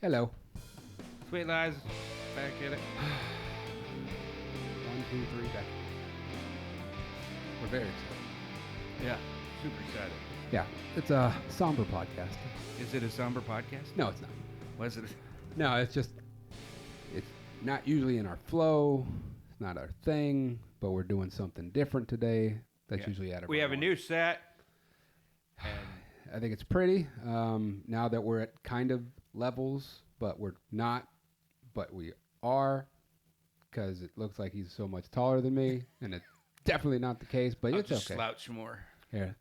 Hello. Sweet Lies, back at it. 1, 2, 3, back. We're very excited. Yeah, super excited. Yeah, it's a somber podcast. Is it a somber podcast? No, it's not. Was it? No, it's not usually in our flow. It's not our thing, but we're doing something different today. That's Yeah. usually out of We our have a norm. new set. And I think it's pretty. Now that we're at kind of levels, but we're not, but we are, because it looks like he's so much taller than me, and it's definitely not the case, but I'll it's just okay. slouch more. Here,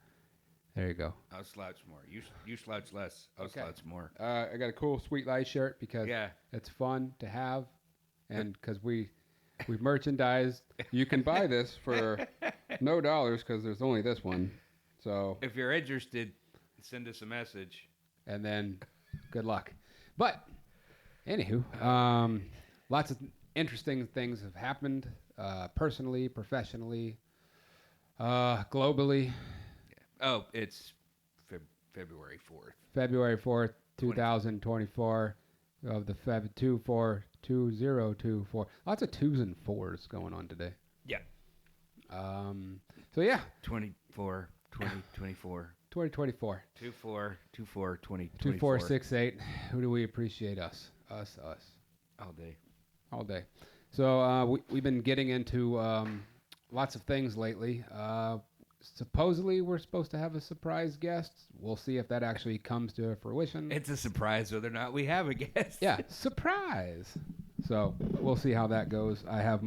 there you go. I'll slouch more. You slouch less. I'll Okay. slouch more. I got a cool Sweet Light shirt because Yeah. it's fun to have, and because we've merchandised. You can buy this for no dollars because there's only this one. So, If you're interested, send us a message. and then good luck. But anywho, lots of interesting things have happened, personally, professionally, globally. Oh, it's February 4th. February 4th, 2024 of the Feb 242024. Lots of 2s and 4s going on today. Yeah. So yeah, 24, 2024. 2024. 24, 24, 20, 2468. Who do we appreciate? Us. All day. All day. So we've been getting into lots of things lately. Supposedly we're supposed to have a surprise guest. We'll see if that actually comes to fruition. It's a surprise whether or not we have a guest. Yeah, surprise. So we'll see how that goes. I have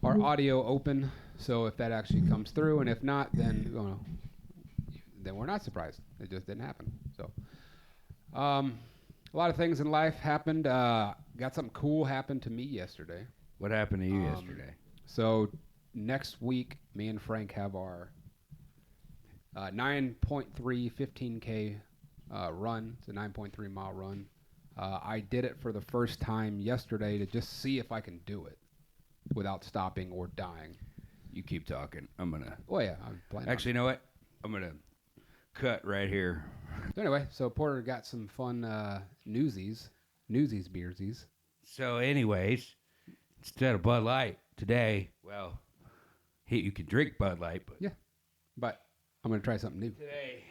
our audio open, so if that actually comes through, and if not, then then we're not surprised. It just didn't happen. So a lot of things in life happened. Got something cool happened to me yesterday. What happened to you yesterday? So next week, me and Frank have our 9.3 15K run. It's a 9.3 mile run. I did it for the first time yesterday to just see if I can do it without stopping or dying. You keep talking. I'm going to... Well, yeah, I'm planning. Actually, you know what? I'm going to cut right here. So anyway, so Porter got some fun newsies, beersies. So anyways, instead of Bud Light today, well, you can drink Bud Light, but... Yeah, but I'm going to try something new. Today...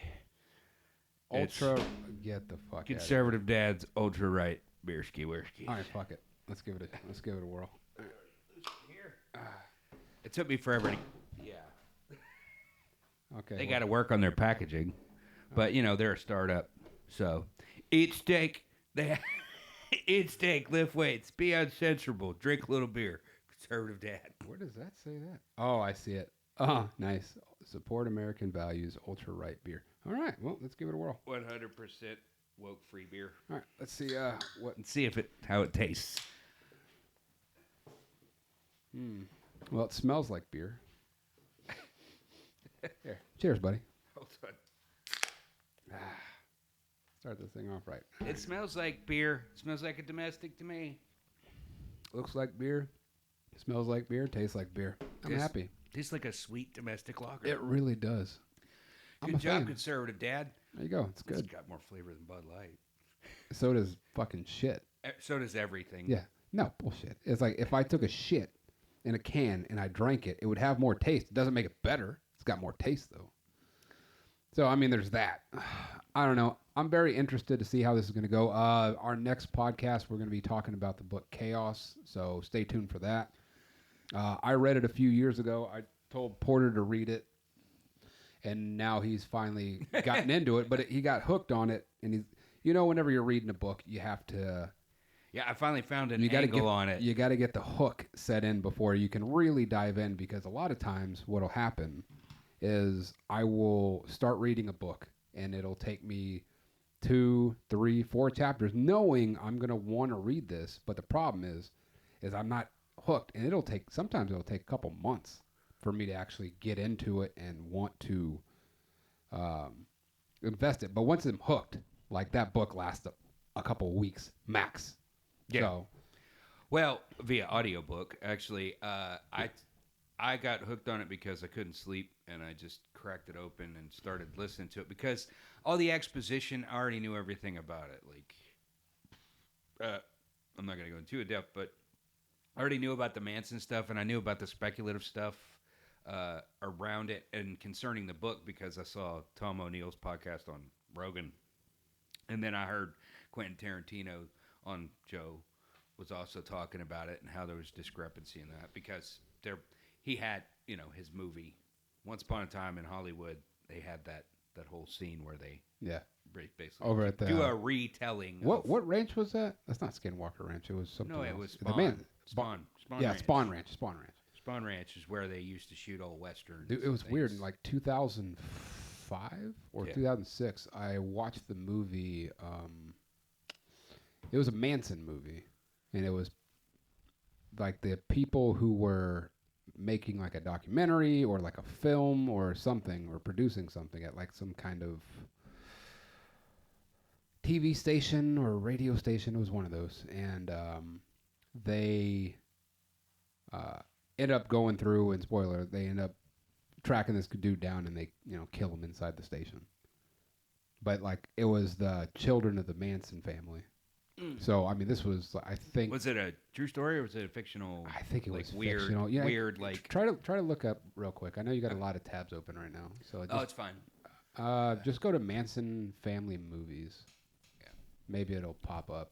Ultra, get the fuck out Conservative Dad's Ultra Right Beer Ski Whiskey. All right, fuck it. Let's give it a whirl. Here. It took me forever to... Yeah. Okay. They got to work on their packaging, but, they're a startup. So, eat steak. Eat steak, lift weights, be uncensorable, drink a little beer. Conservative Dad. Where does that say that? Oh, I see it. Oh, nice. Support American values, ultra right beer. All right, well, let's give it a whirl. 100% woke-free beer. All right, let's see what. And see how it tastes. Well, it smells like beer. Here, cheers, buddy. Hold on. Start this thing off right. It smells like beer. It smells like a domestic to me. Looks like beer. Smells like beer. Tastes like beer. I'm happy. Tastes like a sweet domestic lager. It really does. I'm Good a job, fan. Conservative Dad. There you go. It's It's good. got more flavor than Bud Light. So does fucking shit. So does everything. Yeah. No, bullshit. It's like if I took a shit in a can and I drank it, it would have more taste. It doesn't make it better. It's got more taste, though. So, I mean, there's that. I don't know. I'm very interested to see how this is going to go. Our next podcast, we're going to be talking about the book Chaos, so stay tuned for that. I read it a few years ago. I told Porter to read it, and now he's finally gotten into it, but he got hooked on it, and he's, whenever you're reading a book, you have to... Yeah, I finally found an gotta angle on it. You got to get the hook set in before you can really dive in, because a lot of times what'll happen is I will start reading a book and it'll take me 2, 3, 4 chapters knowing I'm going to want to read this. But the problem is I'm not hooked, and sometimes it'll take a couple months for me to actually get into it and want to invest it. But once I'm hooked, like that book lasts a couple weeks max. Yeah. So, Well, via audiobook, actually. I got hooked on it because I couldn't sleep, and I just cracked it open and started listening to it because all the exposition, I already knew everything about it. Like, I'm not going to go into it depth, but I already knew about the Manson stuff, and I knew about the speculative stuff around it and concerning the book because I saw Tom O'Neill's podcast on Rogan, and then I heard Quentin Tarantino on Joe was also talking about it and how there was discrepancy in that because he had his movie Once Upon a Time in Hollywood. They had that whole scene where they basically over at the do a retelling. What ranch was that? That's not Skinwalker Ranch. It was something. No, it else. was Spawn. Spawn Yeah, Ranch. Spawn Ranch. Spawn Ranch. Spawn Ranch is where they used to shoot all westerns. It was and weird. things. In like 2005 or 2006, I watched the movie. It was a Manson movie, and it was like the people who were making like a documentary or like a film or something or producing something at like some kind of TV station or radio station. It was one of those, and they end up going through, and spoiler, they end up tracking this dude down, and they kill him inside the station. But like it was the children of the Manson family. So I mean, this was, I think. Was it a true story or was it a fictional? I think it was weird, fictional. Yeah, weird. Like try to look up real quick. I know you got a lot of tabs open right now, so it's fine. just go to Manson family movies. Yeah, maybe it'll pop up.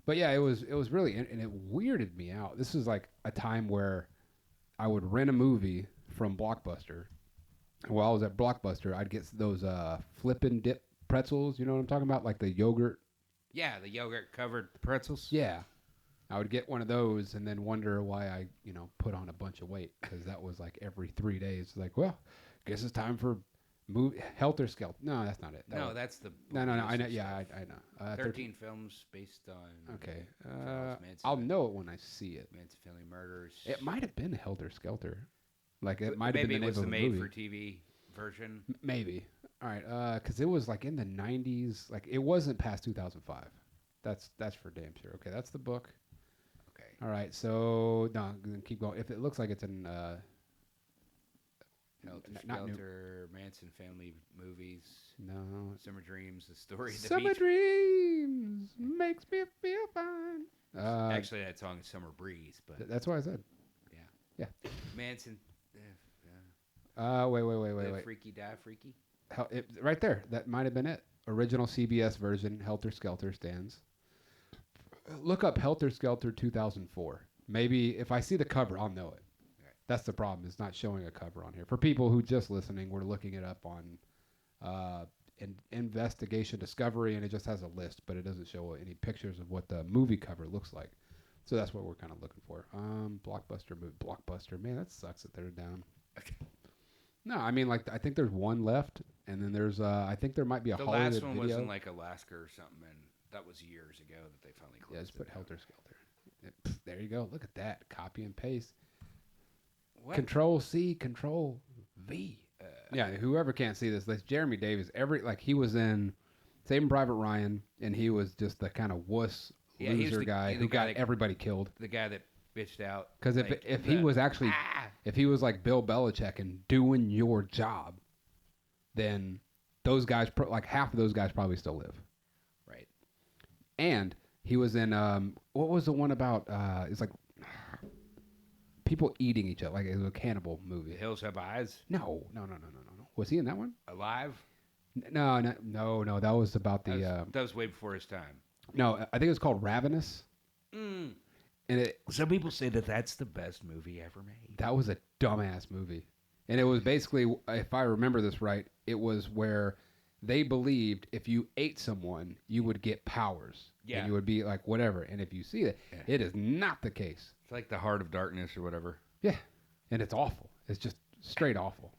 But yeah, it was really, and it weirded me out. This is like a time where I would rent a movie from Blockbuster. While I was at Blockbuster, I'd get those flippin' dip pretzels. You know what I'm talking about, like the yogurt. Yeah, the yogurt covered pretzels. Yeah, I would get one of those and then wonder why I put on a bunch of weight, because that was like every 3 days. Like, well, guess it's time for Helter Skelter. No, that's not it. That's the no. I know. Yeah, I know. 13 films based on. Okay. Manson, I'll know it when I see it. Manson family murders. It might have been Helter Skelter. Like it might have been the Maybe name it was of the the movie. made-for-TV version. Maybe. All right. Because it was like in the 90s. Like it wasn't past 2005. That's for damn sure. Okay, that's the book. Okay. All right. So no, keep going. If it looks like it's in. Helter not new. Skelter, Manson family movies. No. Summer Dreams, the story of the Summer beach. Dreams makes me feel fine. Actually, that song is Summer Breeze, but That's what I said. yeah. Manson. Wait. Freaky Die Freaky. Right there. That might have been it. Original CBS version, Helter Skelter stands. Look up Helter Skelter 2004. Maybe if I see the cover, I'll know it. Right. That's the problem. It's not showing a cover on here. For people who just listening, we're looking it up on Investigation Discovery, and it just has a list, but it doesn't show any pictures of what the movie cover looks like. So that's what we're kind of looking for. Blockbuster movie. Blockbuster. Man, that sucks that they're down. Okay. No, I mean, like, I think there's one left, and then there's, I think there might be a The Hollywood last one video. was in like Alaska or something, and that was years ago that they finally closed. Yeah, just put it. Helter Skelter. There you go. Look at that. Copy and paste. What? Control C, Control V. Yeah, whoever can't see this, that's Jeremy Davis. He was in Saving Private Ryan, and he was just the kind of wuss loser guy who got everybody killed. The guy that bitched out. Because if he was actually, if he was like Bill Belichick and doing your job, then those guys, like half of those guys probably still live. Right. And he was in, what was the one about, it's like people eating each other, like it was a cannibal movie. The Hills Have Eyes. No. Was he in that one? Alive. No. That was about the. That was way before his time. No, I think it was called Ravenous. Mm. And Some people say that that's the best movie ever made. that was a dumbass movie. And it was basically, if I remember this right, it was where they believed if you ate someone, you would get powers. Yeah. And you would be like whatever. And if you see that, it is not the case. It's like The Heart of Darkness or whatever. Yeah. And it's awful. It's just straight awful.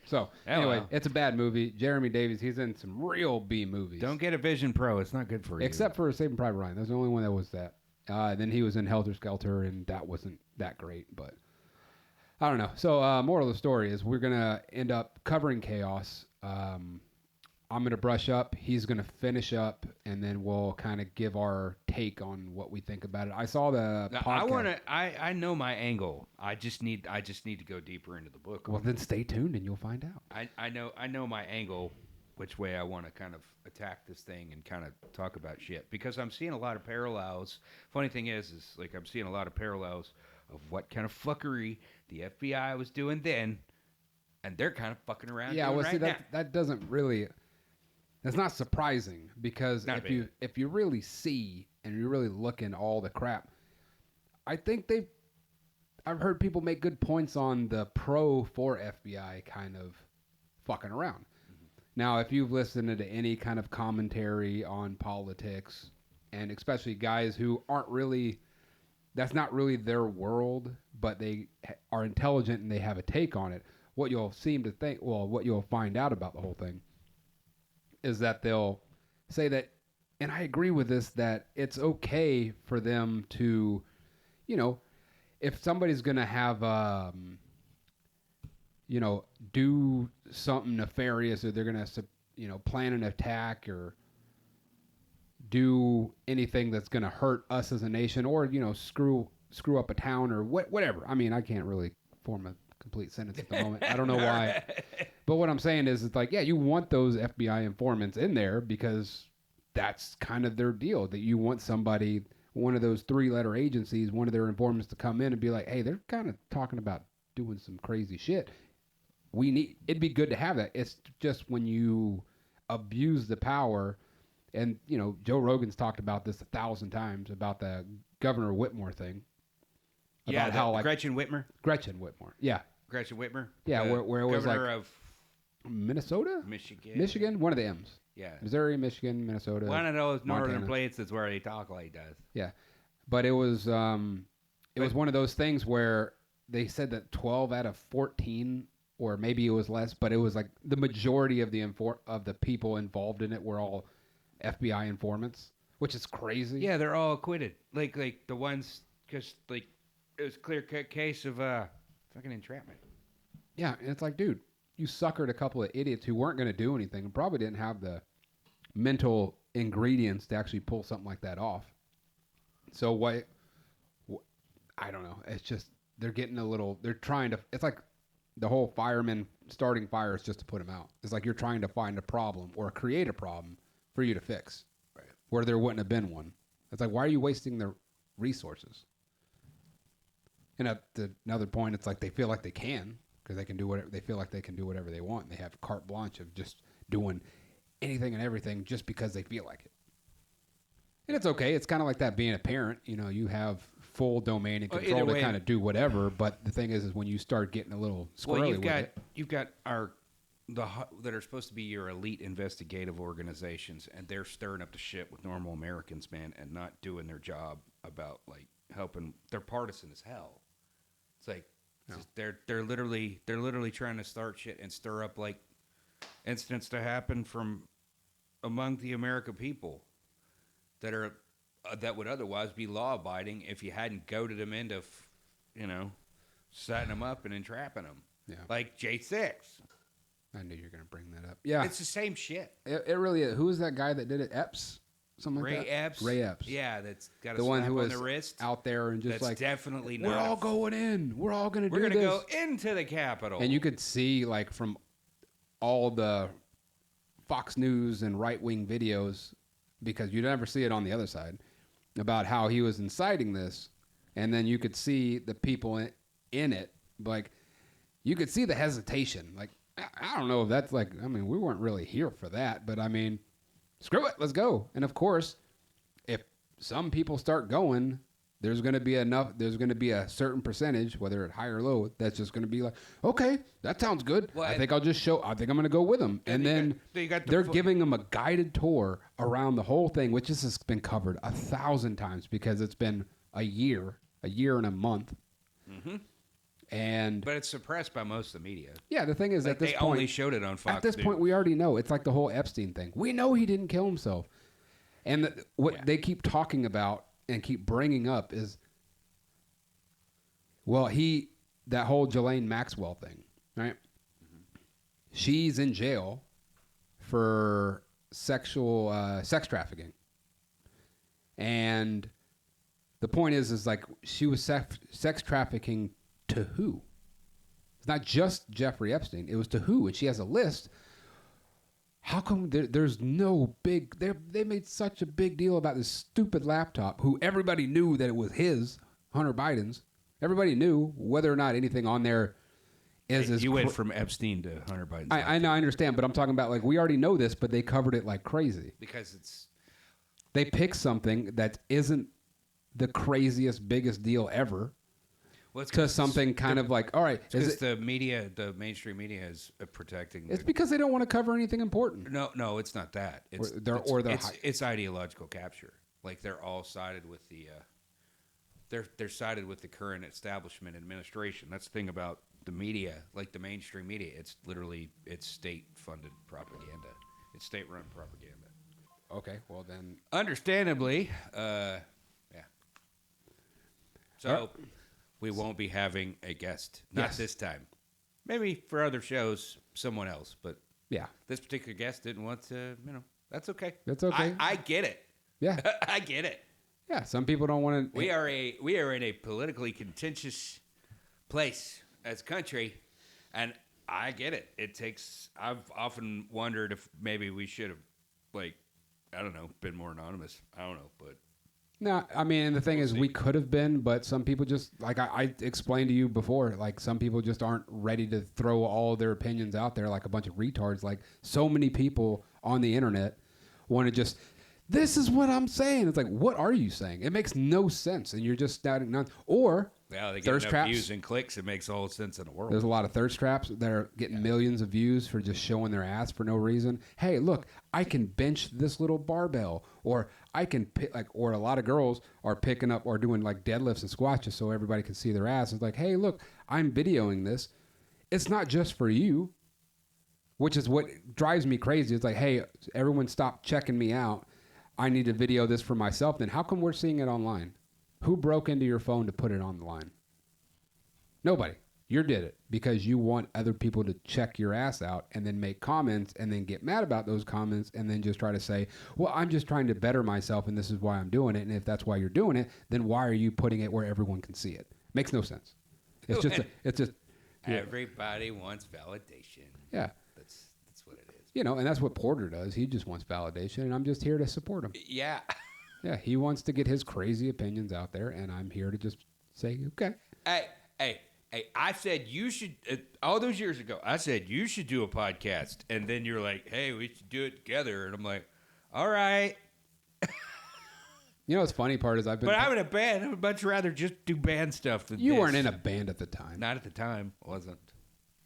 So, anyway, it's a bad movie. Jeremy Davies, he's in some real B movies. Don't get a Vision Pro. It's not good for you. Except for Saving Private Ryan. That was the only one that was that. Then he was in Helter Skelter, and that wasn't that great. But I don't know. So, moral of the story is we're going to end up covering Chaos. I'm going to brush up. He's going to finish up, and then we'll kind of give our take on what we think about it. I saw the podcast. I know my angle. I just need to go deeper into the book. Well, then stay tuned, and you'll find out. I know my angle which way I want to kind of attack this thing and kind of talk about shit, because I'm seeing a lot of parallels. Funny thing is like I'm seeing a lot of parallels of what kind of fuckery the FBI was doing then, and they're kind of fucking around. Yeah, doing well, right see, now. that doesn't really. That's not surprising because Not if you really see and you really look in all the crap, I think I've heard people make good points on the pro for FBI kind of fucking around. Now, if you've listened to any kind of commentary on politics, and especially guys who aren't really, that's not really their world, but they are intelligent and they have a take on it, what you'll seem to think, well, what you'll find out about the whole thing is that they'll say that, and I agree with this, that it's okay for them to, you know, if somebody's going to have, you know, do something nefarious, or they're going to, you know, plan an attack or do anything that's going to hurt us as a nation, or, you know, screw up a town or whatever. I mean, I can't really form a complete sentence at the moment. I don't know why. But what I'm saying is, it's like, yeah, you want those FBI informants in there because that's kind of their deal, that you want somebody, one of those 3-letter agencies, one of their informants to come in and be like, hey, they're kind of talking about doing some crazy shit. It'd be good to have that. It's just when you abuse the power, and, you know, Joe Rogan's talked about this 1,000 times about the Governor Whitmore thing. Yeah, how, like, Gretchen Whitmer. Gretchen Whitmore. Yeah. Gretchen Whitmer. Yeah, where it was governor like of Minnesota? Michigan. One of the M's. Yeah. Missouri, Michigan, Minnesota. One of those northern Montana. places where they talk like that. Yeah. But it was was one of those things where they said that 12 out of 14, or maybe it was less, but it was like the majority of the people involved in it were all FBI informants, which is crazy. Yeah, they're all acquitted. Like the ones, because like it was a clear-cut case of fucking entrapment. Yeah, and it's like, dude, you suckered a couple of idiots who weren't going to do anything and probably didn't have the mental ingredients to actually pull something like that off. So I don't know. It's just, they're trying to, it's like the whole fireman starting fires just to put them out. It's like you're trying to find a problem or create a problem for you to fix, right, where there wouldn't have been one. It's like, why are you wasting their resources? And at another point, it's like they feel like they can, because they can do whatever, they feel like they can do whatever they want. They have carte blanche of just doing anything and everything just because they feel like it. And it's okay. It's kind of like that being a parent. You know, you have full domain and control to kind of do whatever. But the thing is when you start getting a little squirrely you've got that are supposed to be your elite investigative organizations, and they're stirring up the shit with normal Americans, man, and not doing their job about like helping. They're partisan as hell. It's like they're literally trying to start shit and stir up like incidents to happen from among the American people that are that would otherwise be law abiding if you hadn't goaded them into setting them up and entrapping them. Yeah, like J6. I knew you were going to bring that up. Yeah, it's the same shit. It really is. Who was that guy that did it? Epps. Something like that? Epps. Ray Epps. Yeah, that's got a the one who on was the wrist. Out there and just that's like, definitely we're all going in. We're all going to do this. We're going to go into the Capitol. And you could see like from all the Fox News and right-wing videos, because you never see it on the other side, about how he was inciting this. And then you could see the people in it. Like, you could see the hesitation. Like, I don't know if that's like, I mean, we weren't really here for that, but I mean, screw it, let's go. And of course, if some people start going, there's going to be a certain percentage, whether it's high or low, that's just going to be like, okay, that sounds good. Well, I think I'm going to go with them. And then they're giving them a guided tour around the whole thing, which has been covered 1,000 times because it's been a year and a month. Mm-hmm. But it's suppressed by most of the media. Yeah, the thing is, like at this point, they only showed it on Fox. At this point, we already know. It's like the whole Epstein thing. We know he didn't kill himself, and they keep talking about and keep bringing up is, well, that whole Ghislaine Maxwell thing, right? Mm-hmm. She's in jail for sex trafficking, and the point is like she was sex trafficking. To who? It's not just Jeffrey Epstein. It was to who? And she has a list. how come there's no big... They made such a big deal about this stupid laptop who everybody knew that it was his, Hunter Biden's. Everybody knew whether or not anything on there is... You went from Epstein to Hunter Biden. I know, I understand, but I'm talking about, like, we already know this, but they covered it like crazy. Because it's... They pick something that isn't the craziest, biggest deal ever to something kind of like, all right. Because the media, the mainstream media is protecting... It's because they don't want to cover anything important. No, it's not that. It's ideological capture. Like, they're all sided with the... They're sided with the current establishment administration. That's the thing about the media, like the mainstream media. It's literally, it's state-funded propaganda. It's state-run propaganda. Okay, well then... Understandably, yeah. So, we won't be having a guest. Not this time. Maybe for other shows, someone else. But yeah, this particular guest didn't want to, that's okay. That's okay. I get it. Yeah. I get it. Yeah, some people don't want to... We are in a politically contentious place as a country, and I get it. I've often wondered if maybe we should have, like, I don't know, been more anonymous. I don't know, but... No, I mean, and the thing is, we could have been, but some people just, like I explained to you before, like, some people just aren't ready to throw all their opinions out there like a bunch of retards. Like, so many people on the internet want to just... This is what I'm saying. It's like, what are you saying? It makes no sense, and you're just doubting none. Or they get enough views and clicks. It makes all the sense in the world. There's a lot of thirst traps that are getting millions of views for just showing their ass for no reason. Hey, look, I can bench this little barbell, or I can pick, like, or a lot of girls are picking up or doing like deadlifts and squats just so everybody can see their ass. It's like, hey, look, I'm videoing this. It's not just for you, which is what drives me crazy. It's like, hey, everyone stop checking me out. I need to video this for myself. Then how come we're seeing it online? Who broke into your phone to put it on the line? Nobody. You did it because you want other people to check your ass out and then make comments and then get mad about those comments and then just try to say, well, I'm just trying to better myself and this is why I'm doing it. And if that's why you're doing it, then why are you putting it where everyone can see it? Makes no sense. It's just everybody wants validation. Yeah. That's what it is. You know, and that's what Porter does. He just wants validation, and I'm just here to support him. Yeah. Yeah, he wants to get his crazy opinions out there, and I'm here to just say, okay. Hey, I said you should, all those years ago, I said you should do a podcast, and then you're like, hey, we should do it together, and I'm like, all right. You know what's funny part is But I'm in a band. I would much rather just do band stuff than You weren't in a band at the time. Not at the time. Wasn't.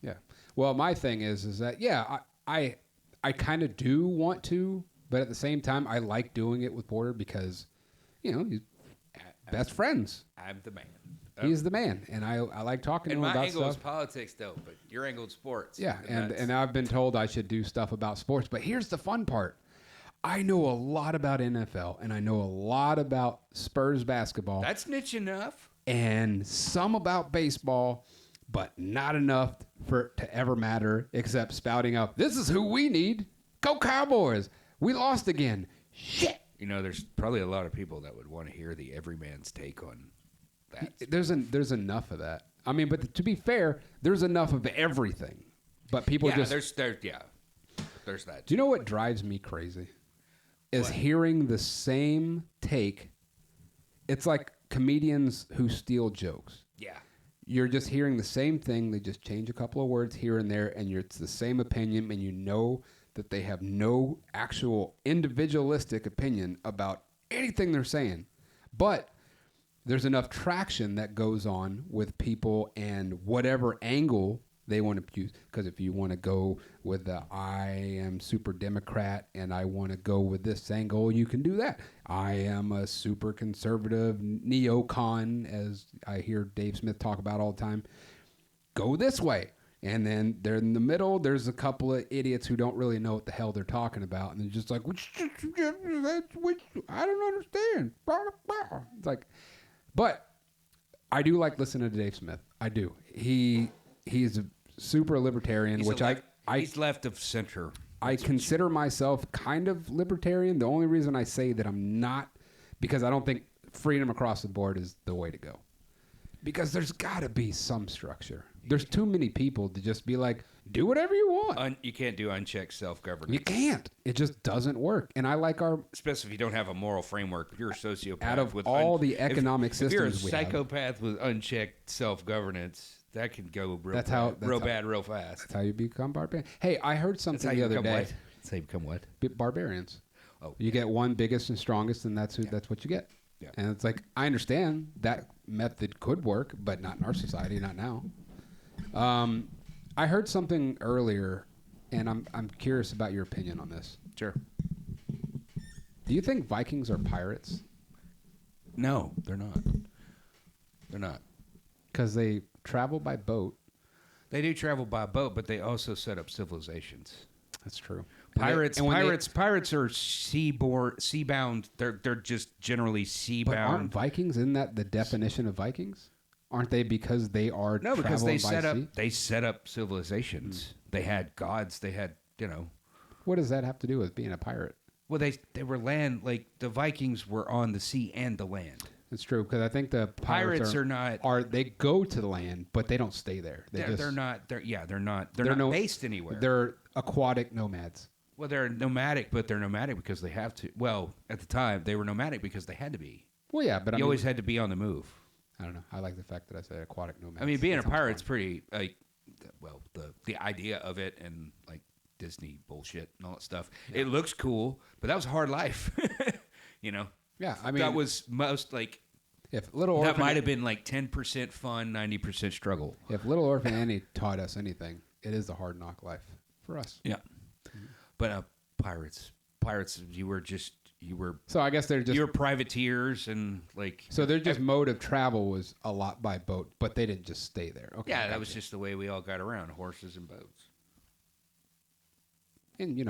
Yeah. Well, my thing is that, yeah, I kind of do want to, but at the same time, I like doing it with Porter because, you know, he's best friends. I'm the man. He's the man, and I like talking to him about stuff. And my angle is politics, though, but your angle is sports. Yeah, and I've been told I should do stuff about sports, but here's the fun part. I know a lot about NFL, and I know a lot about Spurs basketball. That's niche enough. And some about baseball, but not enough for it to ever matter except spouting out, this is who we need. Go Cowboys. We lost again. Shit. You know, there's probably a lot of people that would want to hear the everyman's take on that. There's enough of that. I mean, but to be fair, there's enough of everything. But people there's that. Do you know what drives me crazy? Is hearing the same take. It's like comedians who steal jokes. Yeah. You're just hearing the same thing. They just change a couple of words here and there, and it's the same opinion, and you know that they have no actual individualistic opinion about anything they're saying. But there's enough traction that goes on with people and whatever angle they want to use. Because if you want to go with the I am super Democrat and I want to go with this angle, you can do that. I am a super conservative neocon, as I hear Dave Smith talk about all the time. Go this way. And then they're in the middle. There's a couple of idiots who don't really know what the hell they're talking about. And they're just like, I don't understand. It's like, but I do like listening to Dave Smith. I do. He's a super libertarian, he's left of center. I consider myself kind of libertarian. The only reason I say that I'm not, because I don't think freedom across the board is the way to go. Because there's got to be some structure. There's too many people to just be like, do whatever you want. You can't do unchecked self-governance. You can't. It just doesn't work. And I like our... Especially if you don't have a moral framework. If you're a sociopath... Out of all the economic systems if you're a we have. psychopath with unchecked self-governance, that can go real bad real fast. That's how you become barbarian. Hey, I heard That's something how the you other become day. what? That's how you become what? Barbarians. Oh, you get one biggest and strongest, and that's what you get. Yeah. And it's like, I understand that method could work, but not in our society, not now. I heard something earlier, and I'm curious about your opinion on this. Sure. Do you think Vikings are pirates? No, they're not. They're not. Because they travel by boat. They do travel by boat, but they also set up civilizations. That's true. Pirates are seabound. They're just generally seabound. But aren't Vikings, isn't that the definition of Vikings? Aren't they because they are No, because they traveling by sea? set up civilizations. They had gods. They had, What does that have to do with being a pirate? Well, they were land, like the Vikings were on the sea and the land. It's true, because I think the pirates are not. They go to the land, but they don't stay there. They're not based anywhere. They're aquatic nomads. Well, they're nomadic, but they're nomadic because they have to. Well, at the time, they were nomadic because they had to be. Well, yeah, but you always had to be on the move. I don't know. I like the fact that I said aquatic nomads. I mean, being a pirate's pretty the idea of it and like Disney bullshit and all that stuff. Yeah. It looks cool, but that was a hard life. Yeah, I mean, that was most like. If Little Orphan, that might have been like 10% fun, 90% struggle. If Little Orphan Annie taught us anything, it is a hard knock life for us. Yeah, but pirates, you were. So I guess they're just you were privateers and like. So their just mode of travel was a lot by boat, but they didn't just stay there. Okay, yeah, that was just the way we all got around: horses and boats, and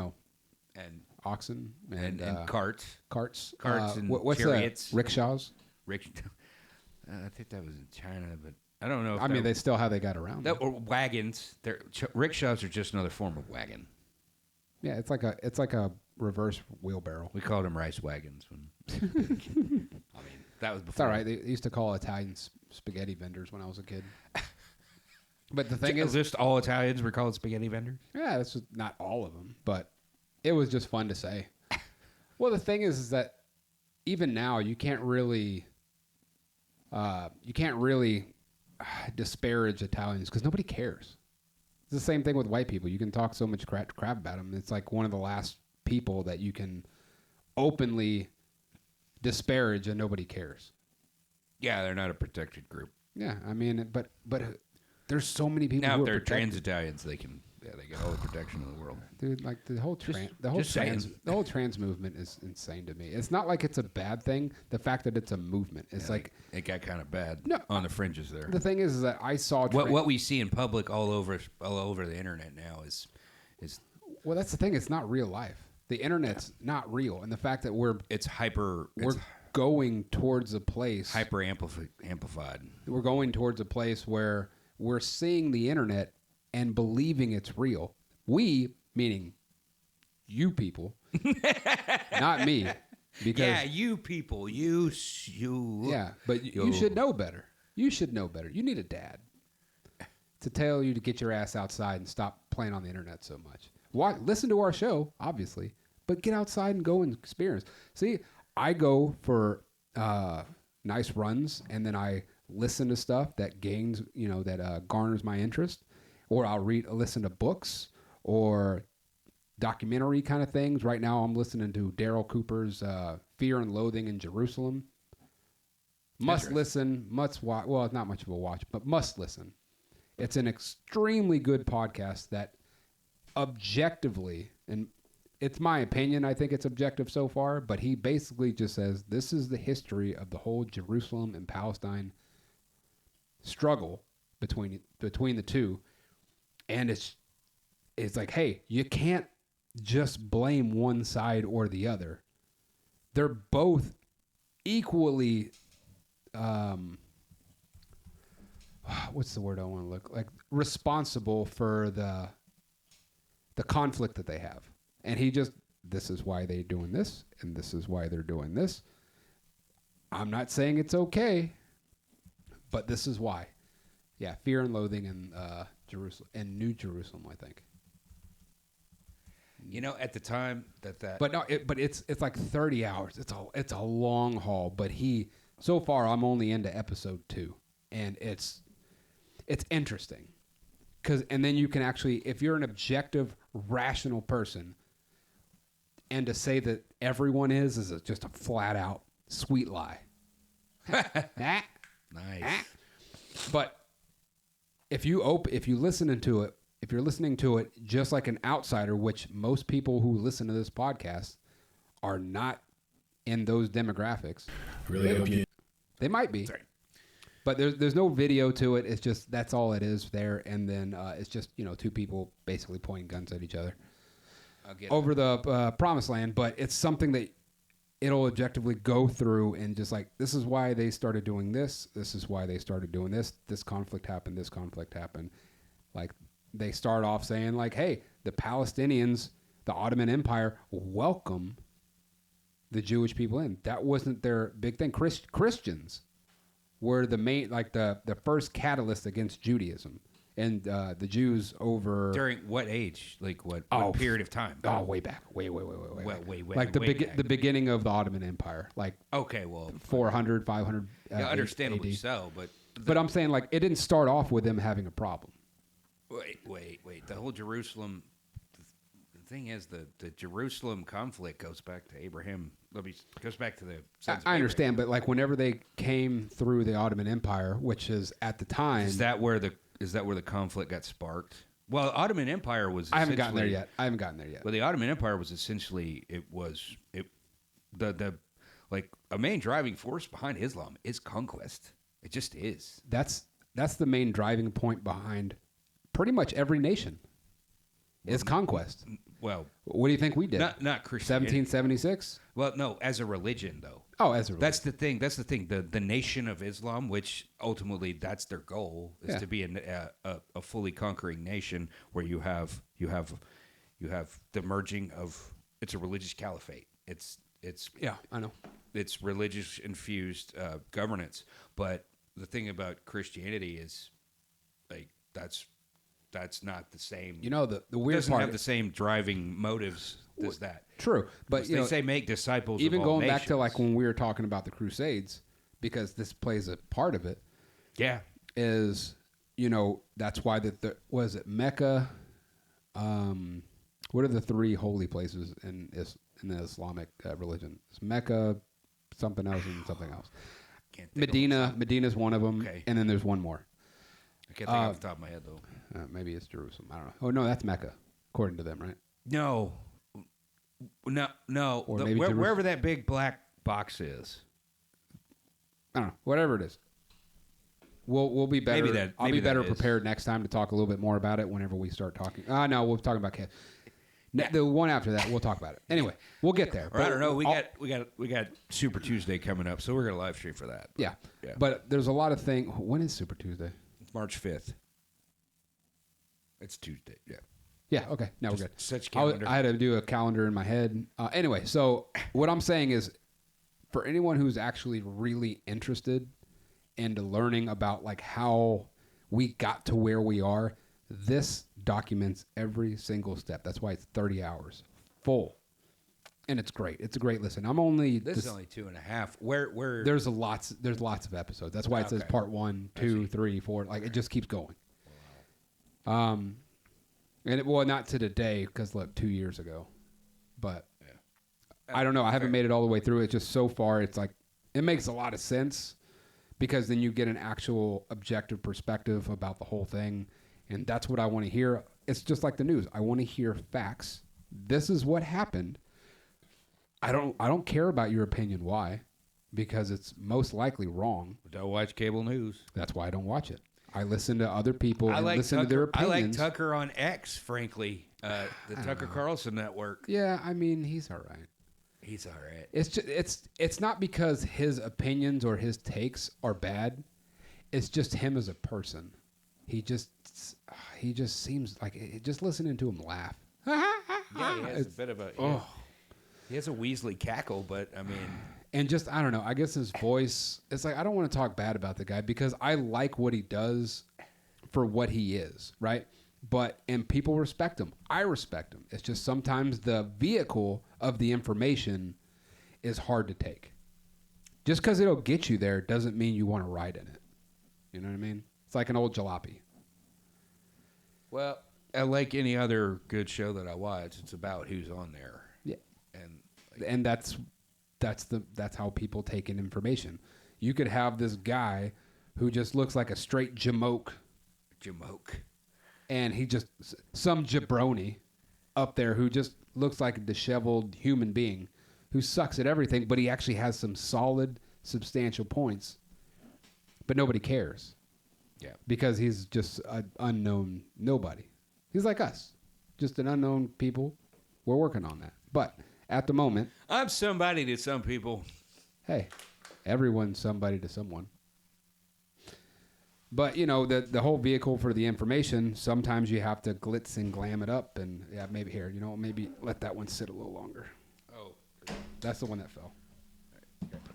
and oxen and carts, and what's chariots, rickshaws. I think that was in China, but I don't know. I mean, they still how they got around. Or wagons. Rickshaws are just another form of wagon. Yeah, it's like a reverse wheelbarrow. We called them rice wagons when. I mean, that was before. It's all right. They used to call Italian spaghetti vendors when I was a kid. But the thing is, just all Italians were called spaghetti vendors. Yeah, that's not all of them, but it was just fun to say. Well, the thing is that even now you can't really disparage Italians because nobody cares. It's the same thing with white people. You can talk so much crap about them. It's like one of the last people that you can openly disparage and nobody cares. Yeah, they're not a protected group. Yeah, I mean, but there's so many people. Now, who if they're protected. trans Italians, they get all the protection in the world. Dude, like the whole trans movement is insane to me. It's not like it's a bad thing. The fact that it's a movement, it's like it got kind of bad on the fringes there. The thing is that I saw what we see in public all over the internet now is well, that's the thing. It's not real life. The internet's not real, and the fact that we're going towards a place hyper amplified. We're going towards a place where we're seeing the internet and believing it's real. We, meaning you people, not me. Because, yeah, you people, you. Yeah, but you should know better. You should know better. You need a dad to tell you to get your ass outside and stop playing on the internet so much. Listen to our show, obviously, but get outside and go and experience. See, I go for nice runs, and then I listen to stuff that gains, that garners my interest, or I'll listen to books or documentary kind of things. Right now, I'm listening to Daryl Cooper's Fear and Loathing in Jerusalem. Must listen, must watch. Well, it's not much of a watch, but must listen. It's an extremely good podcast that objectively, and it's my opinion, I think it's objective so far, but he basically just says this is the history of the whole Jerusalem and Palestine struggle between the two. And it's like, hey, you can't just blame one side or the other. They're both equally what's the word I want to look like, responsible for the conflict that they have. And this is why they're doing this, and this is why they're doing this. I'm not saying it's okay, but this is why. Yeah, Fear and Loathing in Jerusalem and New Jerusalem, I think. You know, at the time that But no, it's like 30 hours. It's a long haul. But so far I'm only into episode 2, and it's interesting, and then you can actually, if you're an objective, rational person, and to say that everyone is just a flat out sweet lie. nice. But if you're listening to it just like an outsider, which most people who listen to this podcast are not in those demographics. Really hope you. They might be. Sorry. But there's no video to it. It's just, that's all it is there. And then it's just, two people basically pointing guns at each other over the promised land. But it's something that it'll objectively go through and just like, this is why they started doing this. This is why they started doing this. This conflict happened. This conflict happened. Like, they start off saying like, hey, the Palestinians, the Ottoman Empire, welcome the Jewish people in. That wasn't their big thing. Christians were the main, like the first catalyst against Judaism, and the Jews over During what age? Like what period of time? Oh, way back, way like back. the beginning of the Ottoman Empire, like Okay, well, 400, 500. yeah, understandably AD. so, But I'm saying like it didn't start off with them having a problem. Wait. The whole Jerusalem. The thing is, the Jerusalem conflict goes back to Abraham. Goes back to the. Sons of I understand, Abraham. but like whenever they came through the Ottoman Empire, which is at the time, Is that where the conflict got sparked? Well, Ottoman Empire was. I haven't gotten there essentially- yet. Well, the Ottoman Empire was essentially the like a main driving force behind Islam is conquest. It just is. That's the main driving point behind pretty much every nation. Is conquest. Well, What do you think we did? not Christianity. 1776? Well, no, as a religion though. Oh, as a religion. That's the thing. The nation of Islam, which ultimately that's their goal, is to be a fully conquering nation where you have the merging of, it's a religious caliphate. It's yeah, I know. It's religious infused governance. But the thing about Christianity is like that's not the same. You know, the weird doesn't part have the same driving motives as that. True, but They say make disciples. even of all going back to nations. like when we were talking about the Crusades, because this plays a part of it, yeah, is that's why was it Mecca? What are the 3 holy places in the Islamic religion? It's Mecca, something else, and something else. Can't think Medina's one of them, Okay. and then there's one more. I can't think off the top of my head though. Maybe it's Jerusalem. I don't know. Oh no, that's Mecca, according to them, right? No. Or maybe wherever that big black box is. I don't know. Whatever it is, we'll be better. I'll maybe be better that is. prepared next time to talk a little bit more about it whenever we start talking. No, we'll talk about the one after that. We'll talk about it. Anyway, we'll get there. Or I don't know. We got Super Tuesday coming up, so we're gonna live stream for that. Yeah. Yeah. But there's a lot of things. When is Super Tuesday? It's March 5th. It's Tuesday. Yeah. Yeah. Okay. Now we're good. Set your calendar. I had to do a calendar in my head. Anyway, so what I'm saying is, for anyone who's actually really interested into learning about like how we got to where we are, this documents every single step. That's why it's 30 hours full, and it's great. It's a great listen. This is only 2.5. Where there's lots of episodes. That's why it says Okay. part 1, 2, 3, 4. Like it just keeps going. And not to today, because look, 2 years ago, but I don't know. I haven't made it all the way through. It's just so far, it's like it makes a lot of sense because then you get an actual objective perspective about the whole thing, and that's what I want to hear. It's just like the news. I want to hear facts. This is what happened. I don't care about your opinion. Why? Because it's most likely wrong. Don't watch cable news. That's why I don't watch it. I listen to other people and listen to their I opinions. like Tucker on X, frankly. The Tucker Carlson Network. Yeah, I mean, he's all right. He's all right. It's just it's not because his opinions or his takes are bad. It's just him as a person. He just seems like just listening to him laugh. Yeah, he has a bit of a. He has a Weasley cackle, but I mean. And just, I don't know, I guess his voice, it's like, I don't want to talk bad about the guy because I like what he does for what he is, right? And people respect him. I respect him. It's just sometimes the vehicle of the information is hard to take. Just because it'll get you there doesn't mean you want to ride in it. You know what I mean? It's like an old jalopy. Well, like any other good show that I watch, it's about who's on there. Yeah. And that's how people take in information. You could have this guy who just looks like a straight jamoke. And he just, some jabroni up there who just looks like a disheveled human being who sucks at everything, but he actually has some solid, substantial points. But nobody cares. Yeah. Because he's just an unknown nobody. He's like us. Just an unknown people. We're working on that. But at the moment, I'm somebody to some people. hey, everyone's somebody to someone. But, you know, the whole vehicle for the information, sometimes you have to glitz and glam it up. And, yeah, maybe here, you know, maybe let that one sit a little longer. Oh. That's the one that fell.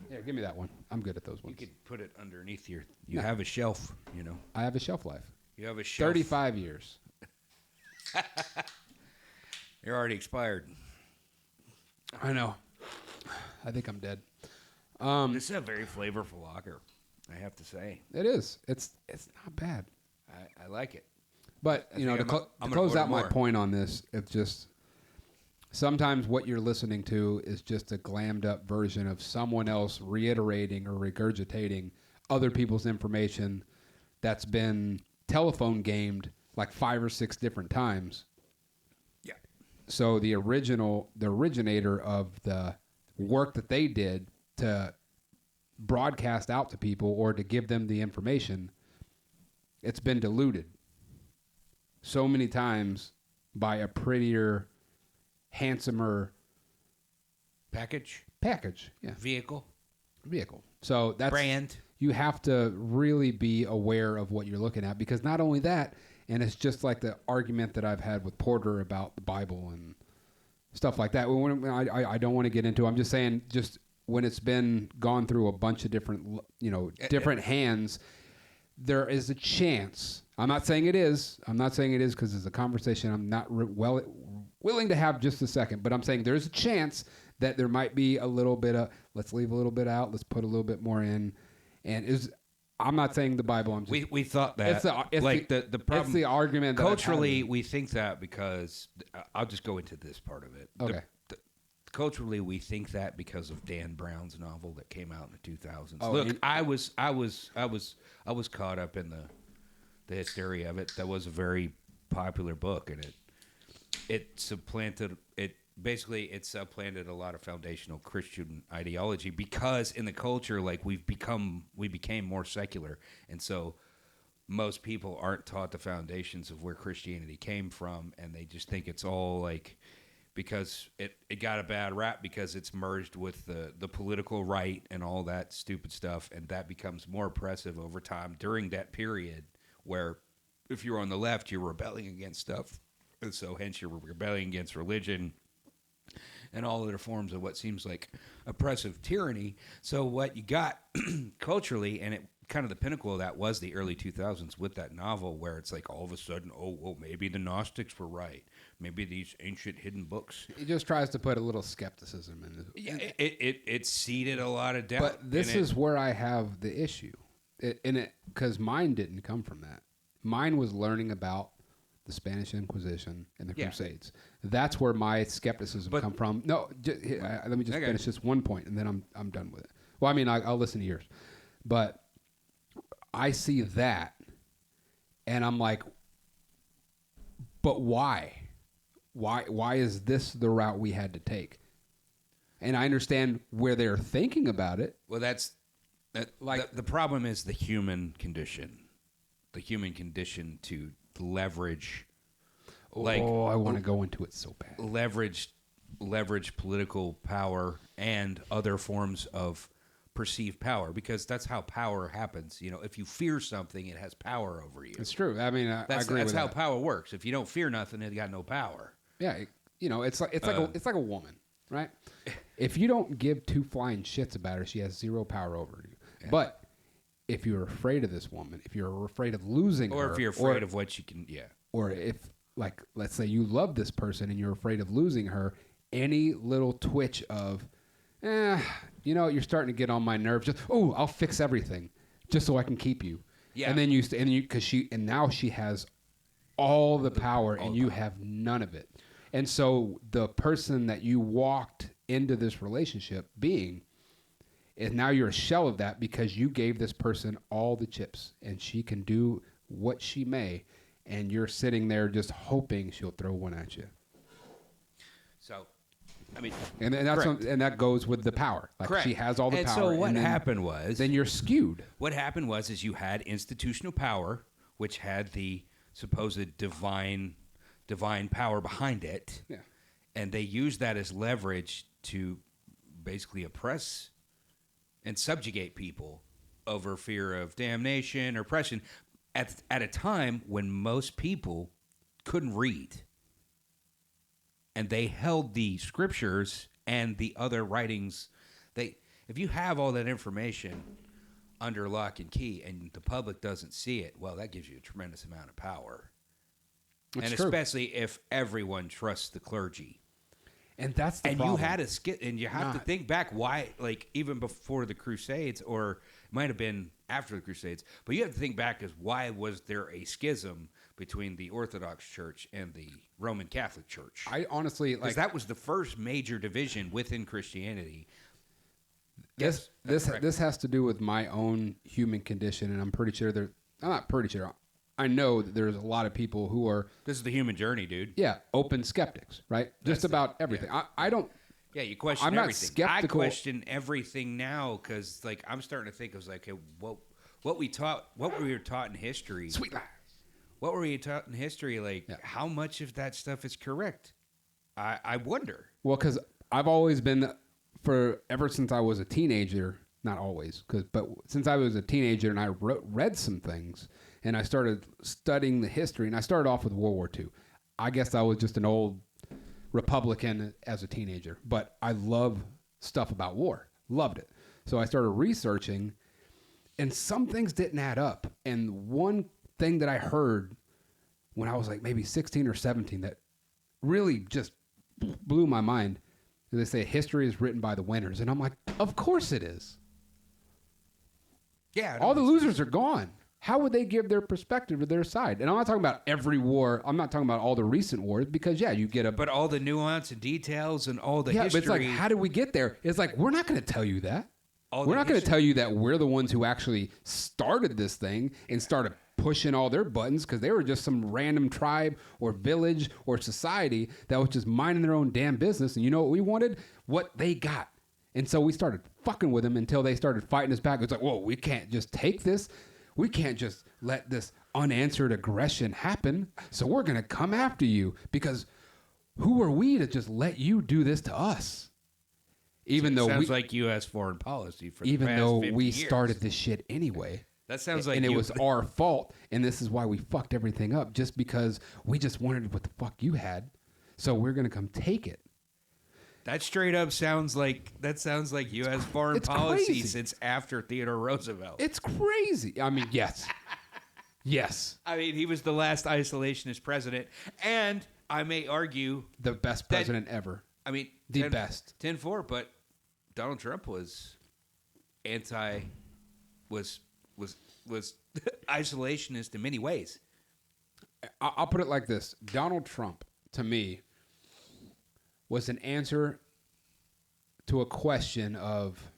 Here, give me that one. I'm good at those You ones. could put it underneath you have a shelf, you know. I have a shelf life. You have a shelf. 35 years. You're already expired. I know. I think I'm dead. This is a very flavorful lager, I have to say. It is. It's not bad. I like it. But, I you know, think to I'm gonna close order out my more. point on this, it's just sometimes what you're listening to is just a glammed up version of someone else reiterating or regurgitating other people's information that's been telephone gamed like 5 or 6 different times. Yeah. So the originator of the work that they did to broadcast out to people or to give them the information, it's been diluted so many times by a prettier, handsomer Package. Yeah, Vehicle. So that's Brand. You have to really be aware of what you're looking at, because not only that, and it's just like the argument that I've had with Porter about the Bible and stuff like that. I don't want to get into. I'm just saying, just when it's been gone through a bunch of different, different hands, there is a chance. I'm not saying it is. I'm not saying it is because it's a conversation I'm not willing to have just a second. But I'm saying there's a chance that there might be a little bit of, let's leave a little bit out, let's put a little bit more in. And I'm not saying the Bible. I'm just, We thought that. The problem. It's the argument that Culturally, we think that because I'll just go into this part of it. Okay. Culturally, we think that because of Dan Brown's novel that came out in the 2000s. Oh, Look, I was caught up in the hysteria of it. That was a very popular book, and it supplanted a lot of foundational Christian ideology, because in the culture, like we became more secular, and so most people aren't taught the foundations of where Christianity came from, and they just think it's all like, because it got a bad rap because it's merged with the political right and all that stupid stuff, and that becomes more oppressive over time during that period where if you're on the left, you're rebelling against stuff, and so hence you're rebelling against religion and all other forms of what seems like oppressive tyranny. So what you got culturally, and it kind of the pinnacle of that was the early 2000s with that novel, where it's like all of a sudden, oh, well, maybe the Gnostics were right. Maybe these ancient hidden books. He just tries to put a little skepticism in it. It seeded a lot of doubt. But this is where I have the issue. Because mine didn't come from that. Mine was learning about the Spanish Inquisition and the Crusades. That's where my skepticism come from. No, let me just finish this one point, and then I'm done with it. Well, I mean, I'll listen to yours. But I see that, and I'm like, but why? Why is this the route we had to take? And I understand where they're thinking about it. Well, the problem is the human condition. The human condition to leverage. I want to go into it so bad. Leverage political power and other forms of perceived power, because that's how power happens. You know, if you fear something, it has power over you. It's true. I mean, I agree with that. That's how power works. If you don't fear nothing, it got no power. Yeah, it's like a woman, right? If you don't give two flying shits about her, she has zero power over you. Yeah. But if you're afraid of this woman, if you're afraid of losing her, or if you're afraid of what you can, or if, like, let's say you love this person and you're afraid of losing her, any little twitch of, you're starting to get on my nerves. Just, I'll fix everything just so I can keep you. Yeah. And then now she has all the power and you have none of it. And so the person that you walked into this relationship being is now you're a shell of that because you gave this person all the chips and she can do what she may. And you're sitting there just hoping she'll throw one at you. So, I mean, and that goes with the power. Like correct. She has all the power. So what happened was, then you're skewed. What happened was you had institutional power, which had the supposed divine power behind it, and they used that as leverage to basically oppress and subjugate people over fear of damnation or oppression at a time when most people couldn't read. And they held the scriptures and the other writings. If you have all that information under lock and key and the public doesn't see it, well, that gives you a tremendous amount of power. It's and true. Especially if everyone trusts the clergy. And that's the problem. You had a skit, and you have to think back why, like even before the Crusades, or it might have been after the Crusades, but you have to think back as why was there a schism between the Orthodox Church and the Roman Catholic Church? I honestly because that was the first major division within Christianity. This has to do with my own human condition, and I'm not pretty sure. I know that there's a lot of people who are... This is the human journey, dude. Yeah, open skeptics, right? Just about everything. Yeah. I don't... Yeah, you question I'm everything. Not skeptical. I question everything now because, like, I'm starting to think of like, hey, what we were taught in history. Sweet lies. What were we taught in history? Like, how much of that stuff is correct? I wonder. Well, because I've always been, ever since I was a teenager, not always, but since I was a teenager and I read some things and I started studying the history, and I started off with World War II. I guess I was just an old Republican as a teenager, but I love stuff about war. Loved it. So I started researching, and some things didn't add up. And one thing that I heard when I was like maybe 16 or 17 that really just blew my mind, is they say history is written by the winners. And I'm like, of course it is. Yeah. All the losers are gone. How would they give their perspective to their side? And I'm not talking about every war. I'm not talking about all the recent wars because, you get a... But all the nuance and details and all the history... but it's like, how did we get there? It's like, we're not going to tell you that. We're not going to tell you that we're the ones who actually started this thing and started pushing all their buttons because they were just some random tribe or village or society that was just minding their own damn business. And you know what we wanted? What they got. And so we started fucking with them until they started fighting us back. It's like, whoa, we can't just take this. We can't just let this unanswered aggression happen. So we're going to come after you because who are we to just let you do this to us? Even though sounds like U.S. foreign policy for the past 50 though we years. started this shit anyway. That sounds like and it was our fault, and this is why we fucked everything up, just because we just wanted what the fuck you had. So we're going to come take it. That straight up sounds like U.S. foreign policy crazy. since after Theodore Roosevelt. It's crazy. I mean, yes. Yes. I mean, he was the last isolationist president, and I may argue the best president ever. I mean, the best. 10-4, but Donald Trump was isolationist in many ways. I'll put it like this. Donald Trump, to me, was an answer to a question of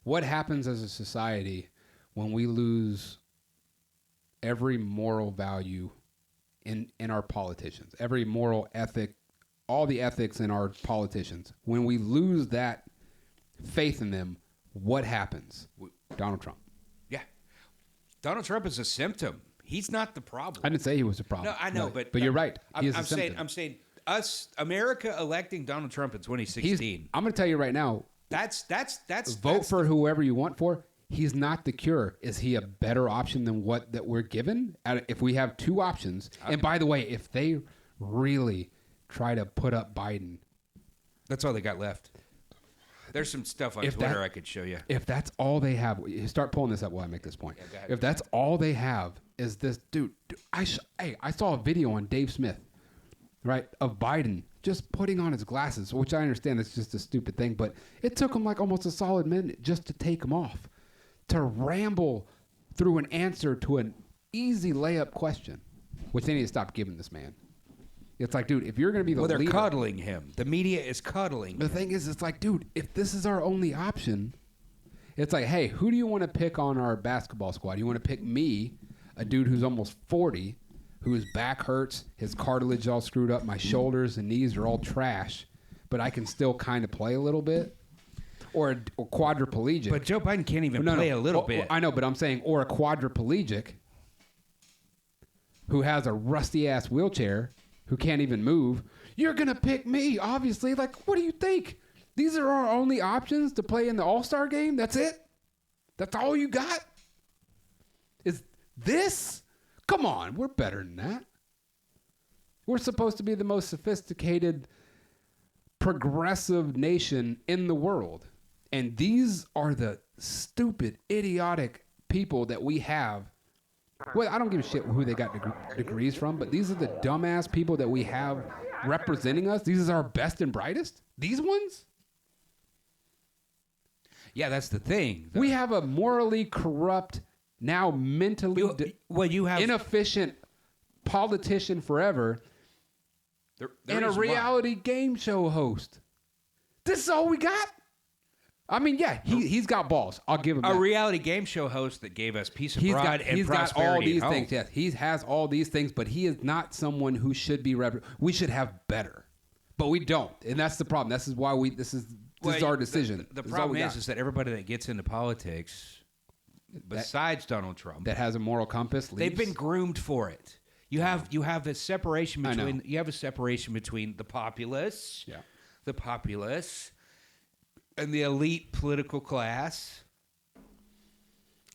what happens as a society when we lose every moral value in our politicians, every moral ethic, all the ethics in our politicians. When we lose that faith in them, what happens? Donald Trump. Yeah. Donald Trump is a symptom. He's not the problem. I didn't say he was a problem. No, I know, but you're right. I'm saying us, America electing Donald Trump in 2016. I'm going to tell you right now. That's vote for whoever you want for. He's not the cure. Is he a better option than what that we're given? If we have two options, and by the way, if they really try to put up Biden, that's all they got left. There's some stuff on If Twitter that- I could show you. If that's all they have, start pulling this up while I make this point. Yeah, go ahead. If that's all they have is this dude, I saw a video on Dave Smith, right, of Biden just putting on his glasses, which I understand that's just a stupid thing, but it took him like almost a solid minute just to take them off, to ramble through an answer to an easy layup question, which they need to stop giving this man. It's like, dude, if you're going to be the Well, they're leader, cuddling him. The media is cuddling the him. thing is, it's like, dude, if this is our only option, it's like, hey, who do you want to pick on our basketball squad? You want to pick me, a dude who's almost 40, whose back hurts, his cartilage all screwed up, my shoulders and knees are all trash, but I can still kind of play a little bit? Or quadriplegic. But Joe Biden can't even play a little bit. I know, but I'm saying, or a quadriplegic who has a rusty-ass wheelchair, who can't even move. You're going to pick me, obviously. Like, what do you think? These are our only options to play in the All-Star game? That's it? That's all you got? Is this? Come on, we're better than that. We're supposed to be the most sophisticated, progressive nation in the world. And these are the stupid, idiotic people that we have. Well, I don't give a shit who they got degrees from, but these are the dumbass people that we have representing us. These are our best and brightest. These ones? Yeah, that's the thing. We have a morally corrupt, now mentally you have inefficient politician forever and a reality game show host. This is all we got? I mean, yeah, he's got balls. I'll give him a that. reality game show host that gave us peace abroad and He's got prosperity all these at home. things. Yes, he has all these things, but he is not someone who should be. We should have better, but we don't, and that's the problem. This is why this is our decision. The This all problem we got. is that everybody that gets into politics, besides Donald Trump, that has a moral compass. they've been groomed for it. You have a separation I know. between the populace, Yeah. the populace, and the elite political class.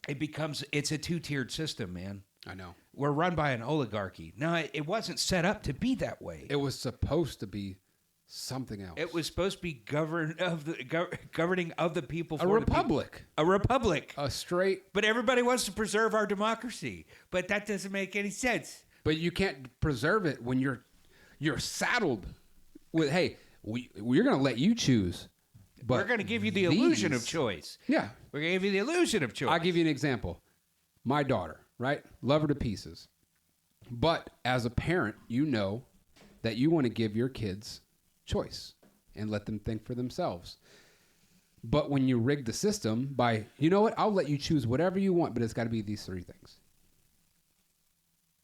It's a two-tiered system, man. I know. We're run by an oligarchy. No, it wasn't set up to be that way. It was supposed to be something else. It was supposed to be governing of the people a for republic. the people. A republic. A straight. But everybody wants to preserve our democracy. But that doesn't make any sense. But you can't preserve it when you're saddled with, hey, we're going to let you choose. But we're going to give you the illusion of choice. Yeah. We're going to give you the illusion of choice. I'll give you an example. My daughter, right? Love her to pieces. But as a parent, you know that you want to give your kids choice and let them think for themselves. But when you rig the system by, you know what? I'll let you choose whatever you want, but it's got to be these three things.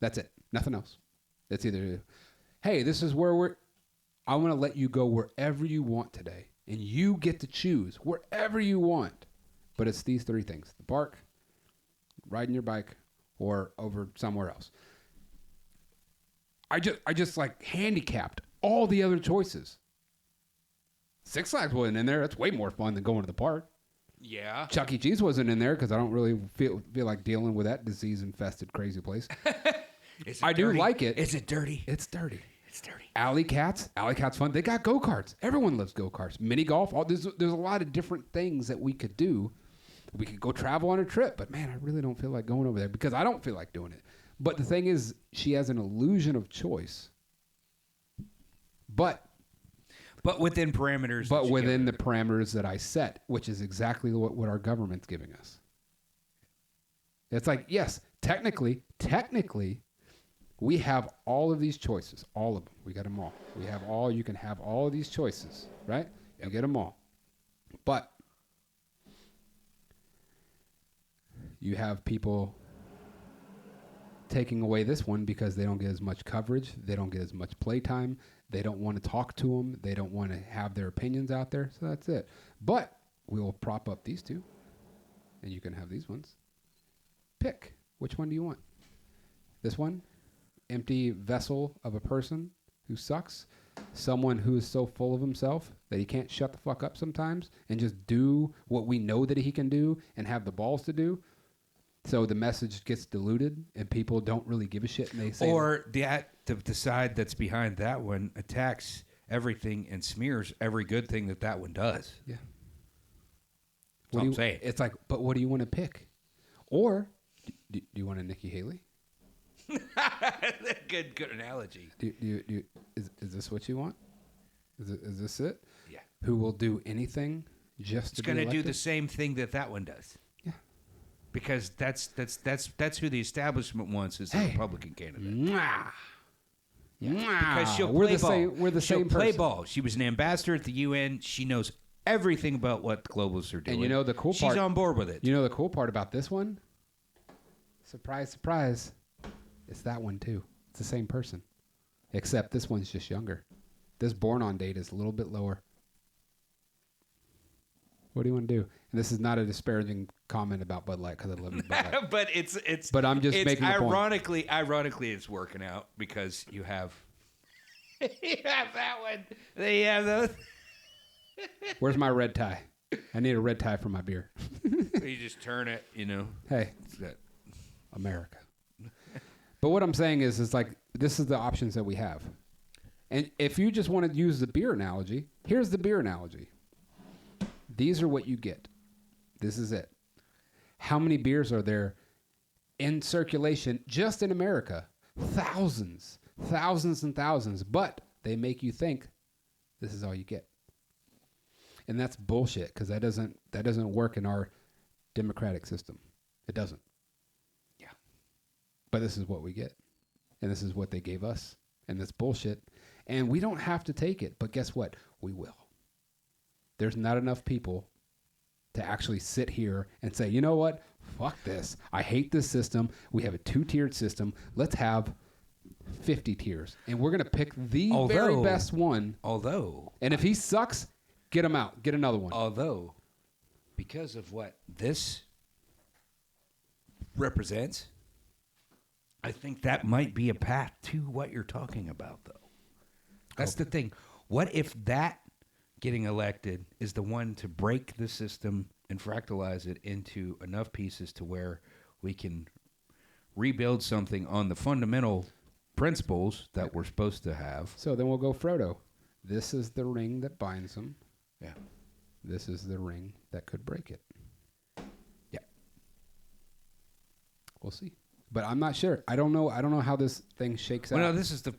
That's it. Nothing else. It's either, hey, this is where I want to let you go wherever you want today. And you get to choose wherever you want. But it's these three things. The park, riding your bike, or over somewhere else. I just like handicapped all the other choices. Six Flags wasn't in there. That's way more fun than going to the park. Yeah. Chuck E. Cheese wasn't in there because I don't really feel like dealing with that disease-infested crazy place. I do like it. Is it dirty? It's dirty. It's dirty. Alley Cat's fun. They got go-karts. Everyone loves go-karts. Mini golf. There's a lot of different things that we could do. We could go travel on a trip, but man, I really don't feel like going over there because I don't feel like doing it. But the thing is, she has an illusion of choice. But within parameters. But within the parameters that I set, which is exactly what our government's giving us. It's like, yes, technically, we have all of these choices. All of them. We got them all. You can have all of these choices, right? You get them all. But you have people taking away this one because they don't get as much coverage. They don't get as much playtime. They don't want to talk to them. They don't want to have their opinions out there. So that's it. But we will prop up these two, and you can have these ones. Pick. Which one do you want? This one? Empty vessel of a person who sucks? Someone who is so full of himself that he can't shut the fuck up sometimes and just do what we know that he can do and have the balls to do? So the message gets diluted and people don't really give a shit and they say... Or the side that's behind that one attacks everything and smears every good thing that one does. Yeah. What I'm do you, saying. It's like, but what do you want to pick? Or do you want a Nikki Haley? Good analogy. Is this what you want? Is this it? Yeah. Who will do anything just It's to be going to do elected? the same thing that one does. Yeah. Because that's who the establishment wants is the Hey. Republican candidate. Mwah. Mwah. Because she'll we're play the ball. same. We're the she'll same play person. ball. She was an ambassador at the UN. She knows everything about what the globalists are doing. And you know the cool part. She's on board with it. You know the cool part about this one? Surprise, surprise. It's that one too. It's the same person. Except this one's just younger. This born on date is a little bit lower. What do you want to do? And this is not a disparaging comment about Bud Light because I love you, Bud Light. but it's. But I'm just it's making a point. ironically, it's working out because you have. You have that one. They have those. Where's my red tie? I need a red tie for my beer. You just turn it, you know. Hey, It's that. America. But what I'm saying is like, this is the options that we have. And if you just want to use the beer analogy, here's the beer analogy. These are what you get. This is it. How many beers are there in circulation just in America? Thousands. Thousands and thousands. But they make you think this is all you get. And that's bullshit because that doesn't work in our democratic system. It doesn't. Yeah. But this is what we get. And this is what they gave us. And that's bullshit. And we don't have to take it. But guess what? We will. There's not enough people to actually sit here and say, you know what? Fuck this. I hate this system. We have a 2-tiered system. Let's have 50 tiers. And we're going to pick the very best one. Although. And if he sucks, get him out. Get another one. Although, because of what this represents, I think that might be a path to what you're talking about, though. That's the thing. What if that getting elected is the one to break the system and fractalize it into enough pieces to where we can rebuild something on the fundamental principles that we're supposed to have? So then we'll go Frodo. This is the ring that binds them. Yeah. This is the ring that could break it. Yeah. We'll see. But I'm not sure. I don't know how this thing shakes Well, out. no, this is the.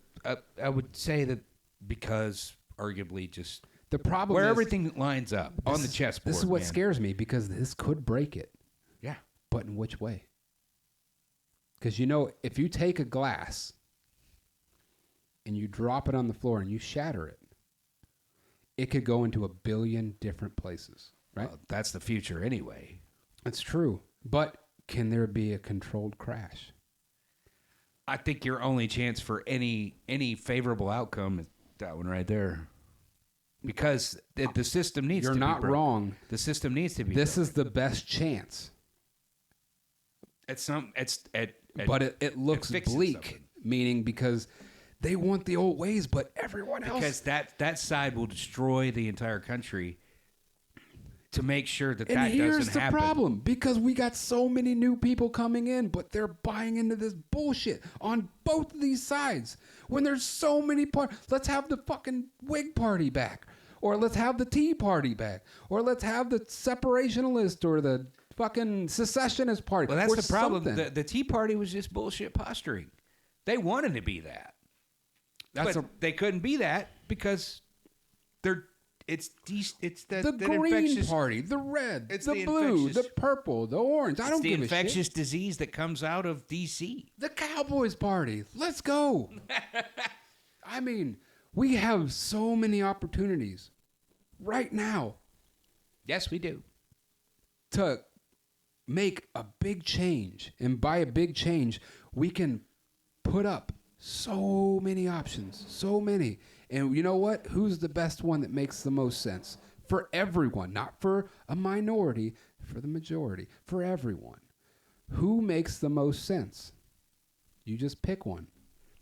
I would say that because arguably just The problem where is everything lines up on the chessboard. This is what man. scares me because this could break it. Yeah. But in which way? Because if you take a glass and you drop it on the floor and you shatter it, it could go into 1 billion different places, right? Well, that's the future anyway. That's true. But can there be a controlled crash? I think your only chance for any favorable outcome is that one right there. Because the system needs You're to be not broken. wrong. The system needs to be This is the best chance. But it looks fixes bleak, something. meaning because they want the old ways, but everyone else. because that side will destroy the entire country to make sure that And that here's doesn't the happen. problem. Because we got so many new people coming in, but they're buying into this bullshit on both of these sides. When there's so many parties, let's have the fucking Whig Party back. Or let's have the Tea Party back. Or let's have the Separationalist or the fucking Secessionist Party. Well, that's or the problem. something. The Tea Party was just bullshit posturing. They wanted to be that. But they couldn't be that because it's the Green infectious, Party, the red, It's the the blue, infectious- the purple, the orange. I it's don't the give a infectious shit. disease that comes out of DC. The Cowboys Party. Let's go. I mean, we have so many opportunities right now Yes, we do. to make a big change. And by a big change, we can put up so many options, so many. And you know what? Who's the best one that makes the most sense? For everyone, not for a minority, for the majority, for everyone. Who makes the most sense? You just pick one.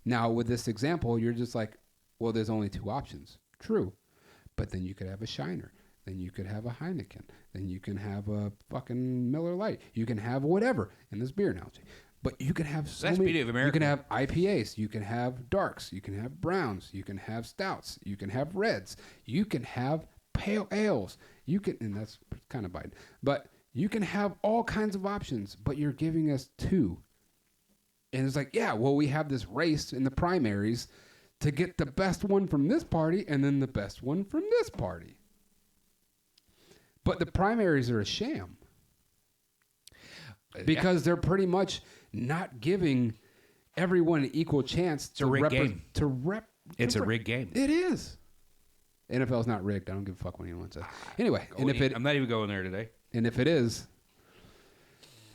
Now, with this example, you're just like, well, there's only 2 options. True. But then you could have a Shiner. Then you could have a Heineken. Then you can have a fucking Miller Lite. You can have whatever in this beer analogy. But you can have so That's many. beauty of You America. can have IPAs. You can have darks. You can have browns. You can have stouts. You can have reds. You can have pale ales. You can, and that's kind of Biden, but you can have all kinds of options, but you're giving us 2. And it's like, yeah, well, we have this race in the primaries to get the best one from this party and then the best one from this party. But the primaries are a sham because they're pretty much not giving everyone an equal chance It's a rigged game. It's a rigged game. It is. NFL's not rigged. I don't give a fuck what anyone says. Anyway, I'm not even going there today. And if it is,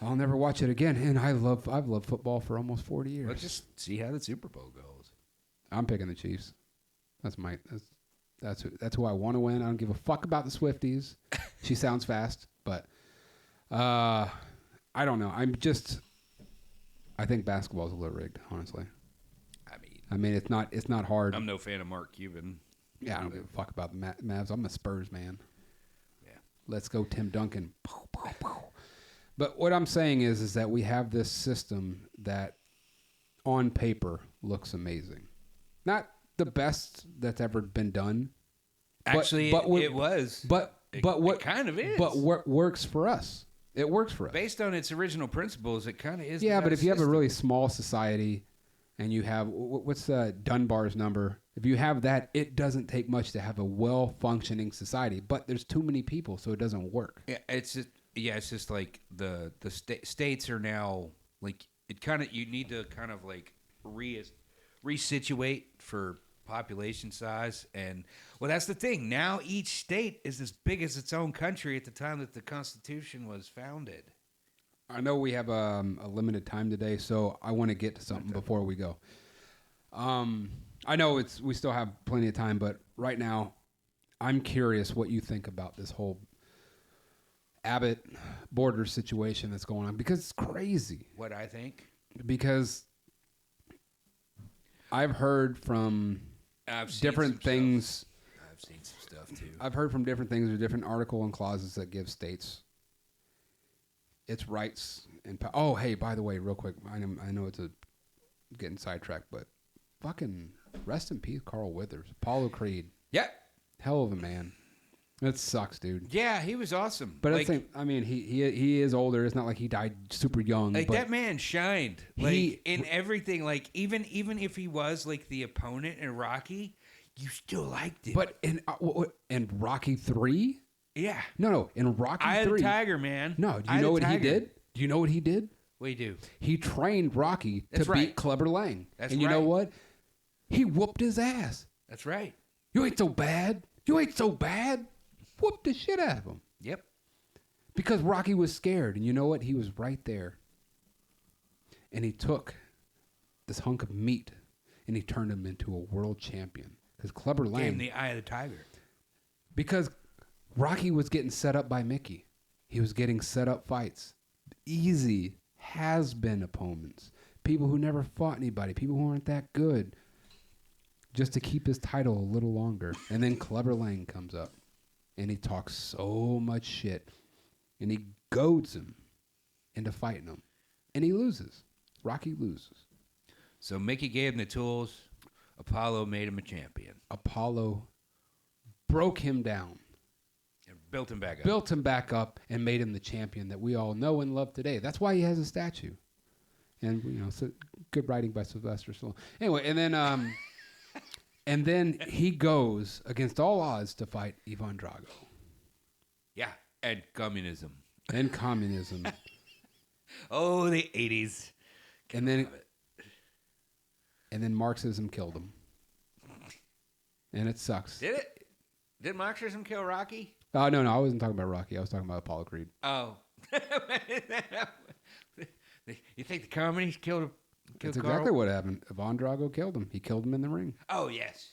I'll never watch it again. And I've loved football for almost 40 years. Let's just see how the Super Bowl goes. I'm picking the Chiefs. That's who I want to win. I don't give a fuck about the Swifties. She sounds fast, but I don't know. I think basketball's a little rigged, honestly. I mean, it's not hard. I'm no fan of Mark Cuban. Yeah, I don't give a fuck about the Mavs. I'm a Spurs man. Yeah. Let's go, Tim Duncan. But what I'm saying is that we have this system that, on paper, looks amazing. Not the best that's ever been done. Actually, it was. But what it kind of is. But what works for us? It works for us. Based on its original principles, it kind of is. Yeah, but if you have a really small society, and you have what's Dunbar's number? If you have that, it doesn't take much to have a well-functioning society. But there's too many people, so it doesn't work. Yeah, it's just like the states are now like it kind of you need to kind of like resituate for population size, and well, that's the thing. Now each state is as big as its own country at the time that the Constitution was founded. I know we have a limited time today, so I want to get to something before we go. I know we still have plenty of time, but right now, I'm curious what you think about this whole Abbott border situation that's going on, because it's crazy. What I think? Because I've heard from different things. I've seen some stuff too. I've heard from different things or different article and clauses that give states its rights and oh, hey, by the way, real quick, I know it's getting sidetracked, but fucking rest in peace, Carl Withers, Apollo Creed. Yeah, hell of a man. That sucks, dude. Yeah, he was awesome. But I mean, he is older. It's not like he died super young. Like but that man shined. Like in everything. Like even if he was like the opponent in Rocky, you still liked him. But in Rocky 3. Yeah. No. In Rocky 3. Eye of the Tiger, man. No. Do you know what he did? Do you know what he did? What do you do? He trained Rocky to beat Clubber Lang. That's and you know what? He whooped his ass. That's right. You ain't so bad. You ain't so bad. Whooped the shit out of him. Yep. Because Rocky was scared. And you know what? He was right there. And he took this hunk of meat and he turned him into a world champion. Because Clubber Lang... Gave him the eye of the tiger. Because Rocky was getting set up by Mickey. He was getting set up fights. Easy has-been opponents. People who never fought anybody. People who aren't that good. Just to keep his title a little longer. And then Clubber Lang comes up. And he talks so much shit. And he goads him into fighting him. And he loses. Rocky loses. So Mickey gave him the tools. Apollo made him a champion. Apollo broke him down. And built him back up. Built him back up and made him the champion that we all know and love today. That's why he has a statue. And, you know, so good writing by Sylvester Stallone. Anyway, and then he goes against all odds to fight Ivan Drago. Yeah, and communism. And communism. Oh, the 80s. And then Marxism killed him. And it sucks. Did it? Did Marxism kill Rocky? Oh, no, I wasn't talking about Rocky. I was talking about Apollo Creed. Oh. You think the communists killed That's Carl? exactly what happened. Ivan Drago killed him. He killed him in the ring. Oh, yes.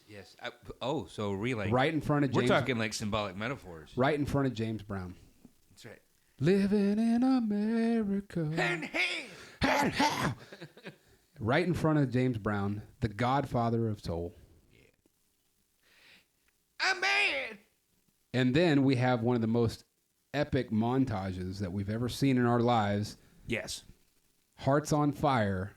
So relay. Right in front of James. We're talking like symbolic metaphors. Right in front of James Brown. That's right. Living in America. And Right in front of James Brown, the godfather of soul. Yeah. A man. And then we have one of the most epic montages that we've ever seen in our lives. Yes. Hearts on Fire.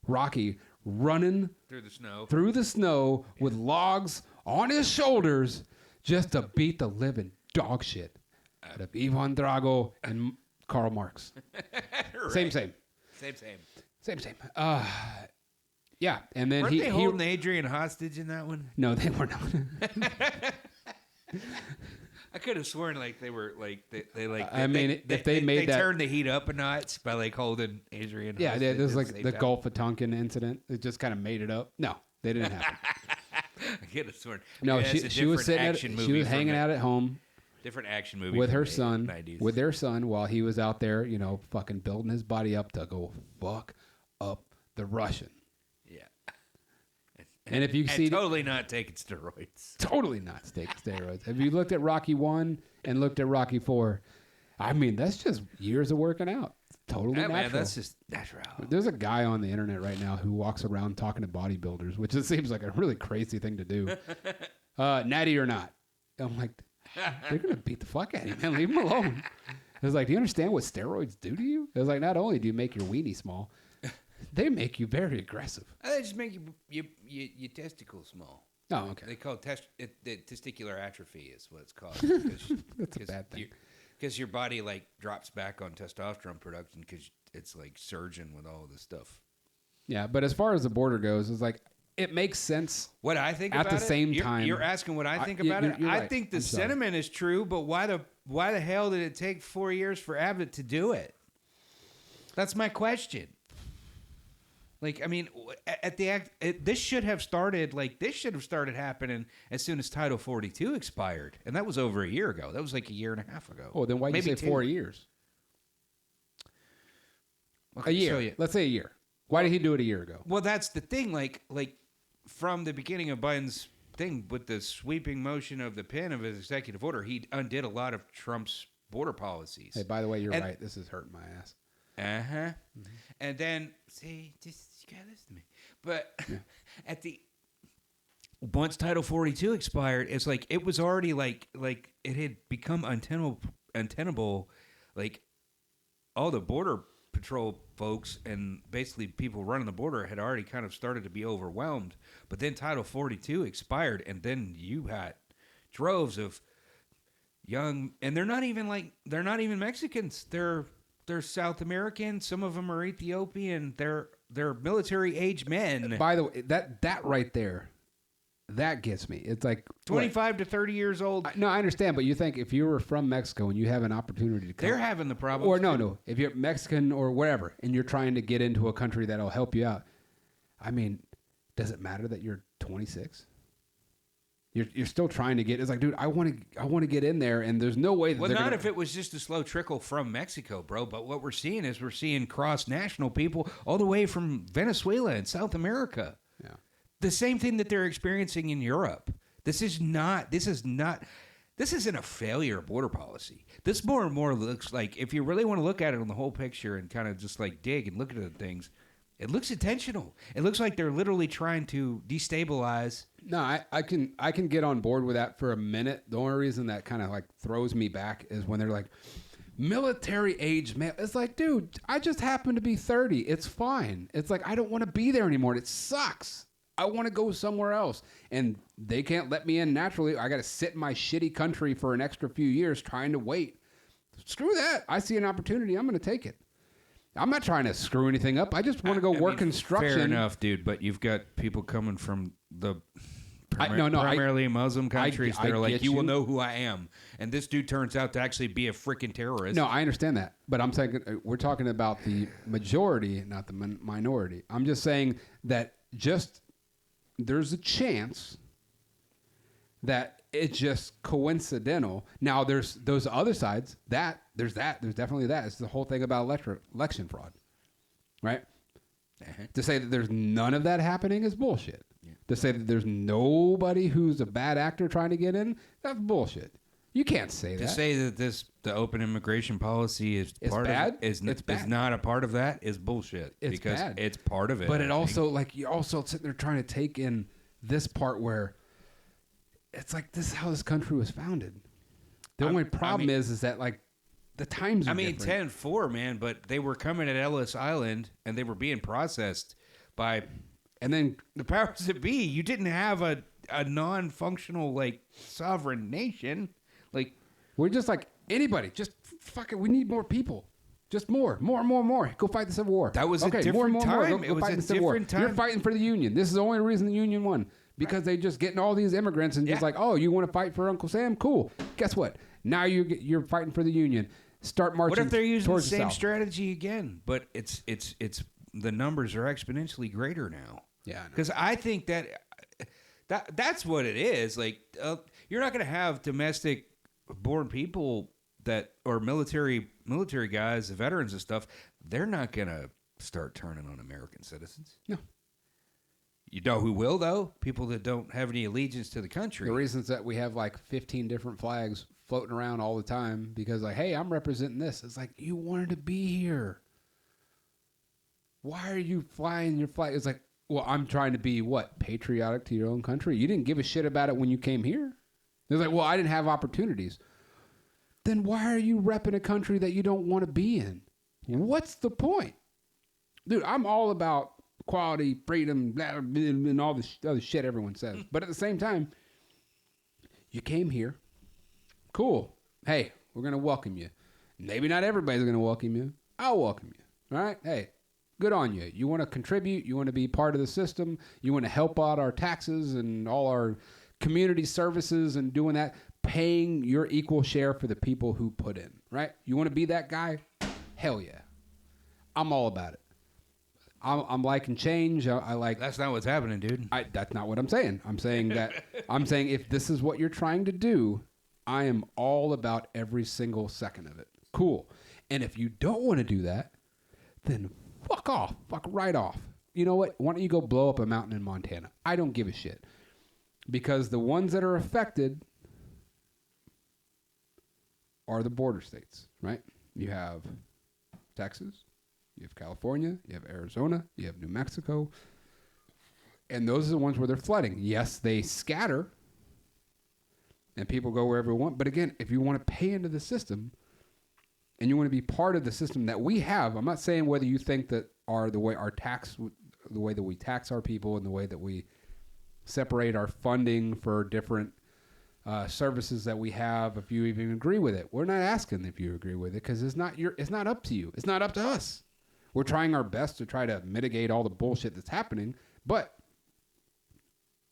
Rocky running through the snow with logs on his shoulders just to beat the living dog shit out of Ivan Drago and Karl Marx. Right. Same. Same. Yeah, and then Weren't they he holding Adrian hostage in that one? no, they were not. I could have sworn like they were like they like. I mean, if they made that- turned the heat up a notch by like holding Adrian. Yeah, hostage this is and like saved the out. Gulf of Tonkin incident. It just kind of made it up. No, they didn't happen. I could have sworn. No, Yeah, it's a she was different sitting action she movie was from hanging the- out at home Different action movie with from her the son, 90s. with their son, while he was out there, fucking building his body up to go fuck up the Russian. Yeah. And if you see totally not taking steroids. totally not steroids. Have you looked at Rocky 1 and looked at Rocky 4? I mean, that's just years of working out. Totally Yeah, natural. man, that's just natural. There's a guy on the internet right now who walks around talking to bodybuilders, which just seems like a really crazy thing to do. Natty or not. I'm like, they're going to beat the fuck out of you, man. Leave him alone. I was like, do you understand what steroids do to you? It was like, not only do you make your weenie small, they make you very aggressive. They just make your testicles small. Oh, okay. They call it the testicular atrophy is what it's called. That's a bad thing. Because your body like drops back on testosterone production because it's like surging with all this stuff. Yeah, but as far as the border goes, it's like, it makes sense. What I think At about the it, same time, you're asking what I think you're- about it. you're I right. think the I'm sorry. sentiment is true, but why the hell did it take 4 years for Abbott to do it? That's my question. Like, I mean, this should have started happening as soon as Title 42 expired, and that was over a year ago. That was like a year and a half ago. Oh, then why do you say 4 years? Okay, A year. so yeah. Let's say a year. Why did he do it a year ago? Well, that's the thing. Like from the beginning of Biden's thing with the sweeping motion of the pen of his executive order, he undid a lot of Trump's border policies. Hey, by the way, you're And- right. This is hurting my ass. And then see, just you gotta listen to me. But once Title 42 expired, it's like it was already like it had become untenable. Like all the border patrol folks and basically people running the border had already kind of started to be overwhelmed. But then Title 42 expired, and then you had droves of young, and they're not even Mexicans. They're South American. Some of them are Ethiopian. They're military age men. By the way, that right there, that gets me. It's like 25 to 30 years old. No, I understand, but you think if you were from Mexico and you have an opportunity to come, They're having the problem. or no, if you're Mexican or wherever, and you're trying to get into a country that'll help you out, I mean, does it matter that you're 26? You're still trying to get. It's like, dude, I want to get in there, and there's no way that Well, they're not gonna, if it was just a slow trickle from Mexico, bro. But what we're seeing is cross-national people all the way from Venezuela and South America. Yeah. The same thing that they're experiencing in Europe. This isn't a failure of border policy. This more and more looks like, if you really want to look at it on the whole picture and kind of just like dig and look at the things, it looks intentional. It looks like they're literally trying to destabilize. No, I can get on board with that for a minute. The only reason that kind of like throws me back is when they're like, military age male. It's like, dude, I just happen to be 30. It's fine. It's like, I don't want to be there anymore. It sucks. I want to go somewhere else. And they can't let me in naturally. I got to sit in my shitty country for an extra few years trying to wait. Screw that. I see an opportunity. I'm going to take it. I'm not trying to screw anything up. I just want to go work construction. Fair enough, dude. But you've got people coming from the No, primarily Muslim countries that I are like, get you will you. know who I am. And this dude turns out to actually be a freaking terrorist. No, I understand that. But I'm saying we're talking about the majority, not the minority. I'm just saying that there's a chance that it's just coincidental. Now, there's those other sides. There's definitely that. It's the whole thing about election fraud, right? Uh-huh. To say that there's none of that happening is bullshit. Yeah. To say that there's nobody who's a bad actor trying to get in, that's bullshit. You can't say To that. say that the open immigration policy is It's part bad? of it, is It's bad. not a part of that is bullshit. It's because bad. it's part of it. But I it think. also, like, you're also sitting there trying to take in this part where it's like, this is how this country was founded. The only problem is that, like, the times are different. 10-4, man, but they were coming at Ellis Island and they were being processed by And then, the powers that be. You didn't have a non-functional, like, sovereign nation. Like, We're just like anybody. Just fucking. We need more people. Just more. Go fight the Civil War. That was a different time. It was fight a the Civil War. different time. You're fighting for the Union. This is the only reason the Union won. Because they just getting all these immigrants and just Yeah. like, oh, you want to fight for Uncle Sam? Cool. Guess what? Now you're fighting for the Union. Start marching. What if they're using the towards same south. strategy again? But it's the numbers are exponentially greater now. Yeah, I know. Because I think that's what it is. Like you're not going to have domestic born people that or military guys, the veterans and stuff. They're not going to start turning on American citizens. No. You know who will though? People that don't have any allegiance to the country. The reasons that we have like 15 different flags floating around all the time because like, hey, I'm representing this. It's like, you wanted to be here. Why are you flying your flag? It's like, well, I'm trying to be what? Patriotic to your own country. You didn't give a shit about it when you came here. It's like, well, I didn't have opportunities. Then why are you repping a country that you don't want to be in? What's the point? Dude, I'm all about equality, freedom, blah, blah, blah, and all this other shit everyone says. But at the same time, you came here. Cool. Hey, we're going to welcome you. Maybe not everybody's going to welcome you. I'll welcome you. All right? Hey, good on you. You want to contribute. You want to be part of the system. You want to help out our taxes and all our community services and doing that, paying your equal share for the people who put in, right? You want to be that guy? Hell yeah. I'm all about it. I'm liking change. I like. That's not what's happening, dude. That's not what I'm saying. I'm saying that I'm saying if this is what you're trying to do, I am all about every single second of it. Cool. And if you don't want to do that, then fuck off. Fuck right off. You know what? Why don't you go blow up a mountain in Montana? I don't give a shit. Because the ones that are affected are the border states, right? You have Texas. You have California, you have Arizona, you have New Mexico, and those are the ones where they're flooding. Yes, they scatter, and people go wherever they want. But again, if you want to pay into the system, and you want to be part of the system that we have, I'm not saying whether you think that the way that we tax our people and the way that we separate our funding for different services that we have, if you even agree with it. We're not asking if you agree with it because it's not up to you. It's not up to us. We're trying our best to try to mitigate all the bullshit that's happening, but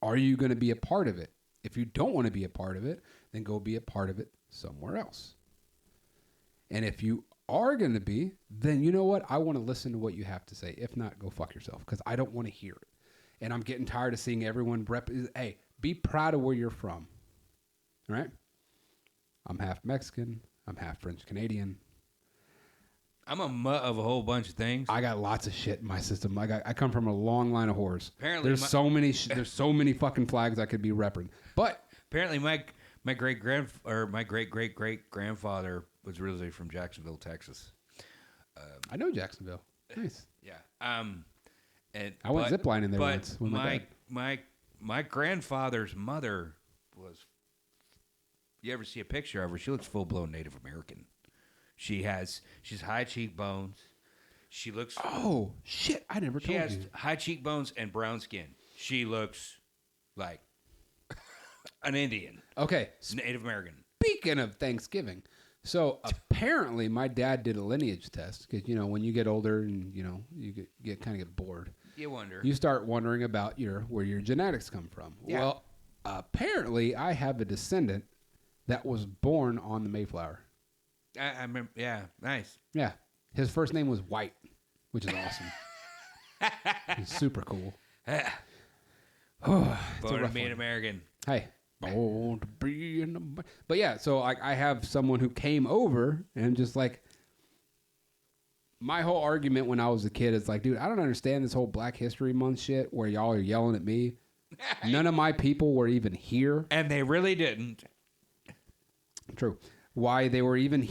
are you going to be a part of it? If you don't want to be a part of it, then go be a part of it somewhere else. And if you are going to be, then you know what? I want to listen to what you have to say. If not, go fuck yourself because I don't want to hear it. And I'm getting tired of seeing everyone hey, be proud of where you're from. All right? I'm half Mexican. I'm half French Canadian. I'm a mutt of a whole bunch of things. I got lots of shit in my system. I come from a long line of whores. Apparently, there's so many fucking flags I could be repping. But apparently, my great great grandfather was originally from Jacksonville, Texas. I know Jacksonville. Nice. Yeah. And I went ziplining there once with my dad. My grandfather's mother was. You ever see a picture of her? She looks full blown Native American. She's high cheekbones. She looks. Oh shit! I never told you. She has high cheekbones and brown skin. She looks like an Indian. Okay. Native American. Speaking of Thanksgiving, so apparently my dad did a lineage test because when you get older and you get kind of get bored. You wonder. You start wondering about where your genetics come from. Yeah. Well, apparently I have a descendant that was born on the Mayflower. I remember. Yeah, nice. Yeah. His first name was White, which is awesome. He's super cool. Born to be an American. Hey. Born to be an American. But yeah, so I have someone who came over and just like, my whole argument when I was a kid is like, dude, I don't understand this whole Black History Month shit where y'all are yelling at me. None of my people were even here. And they really didn't. True. Why they were even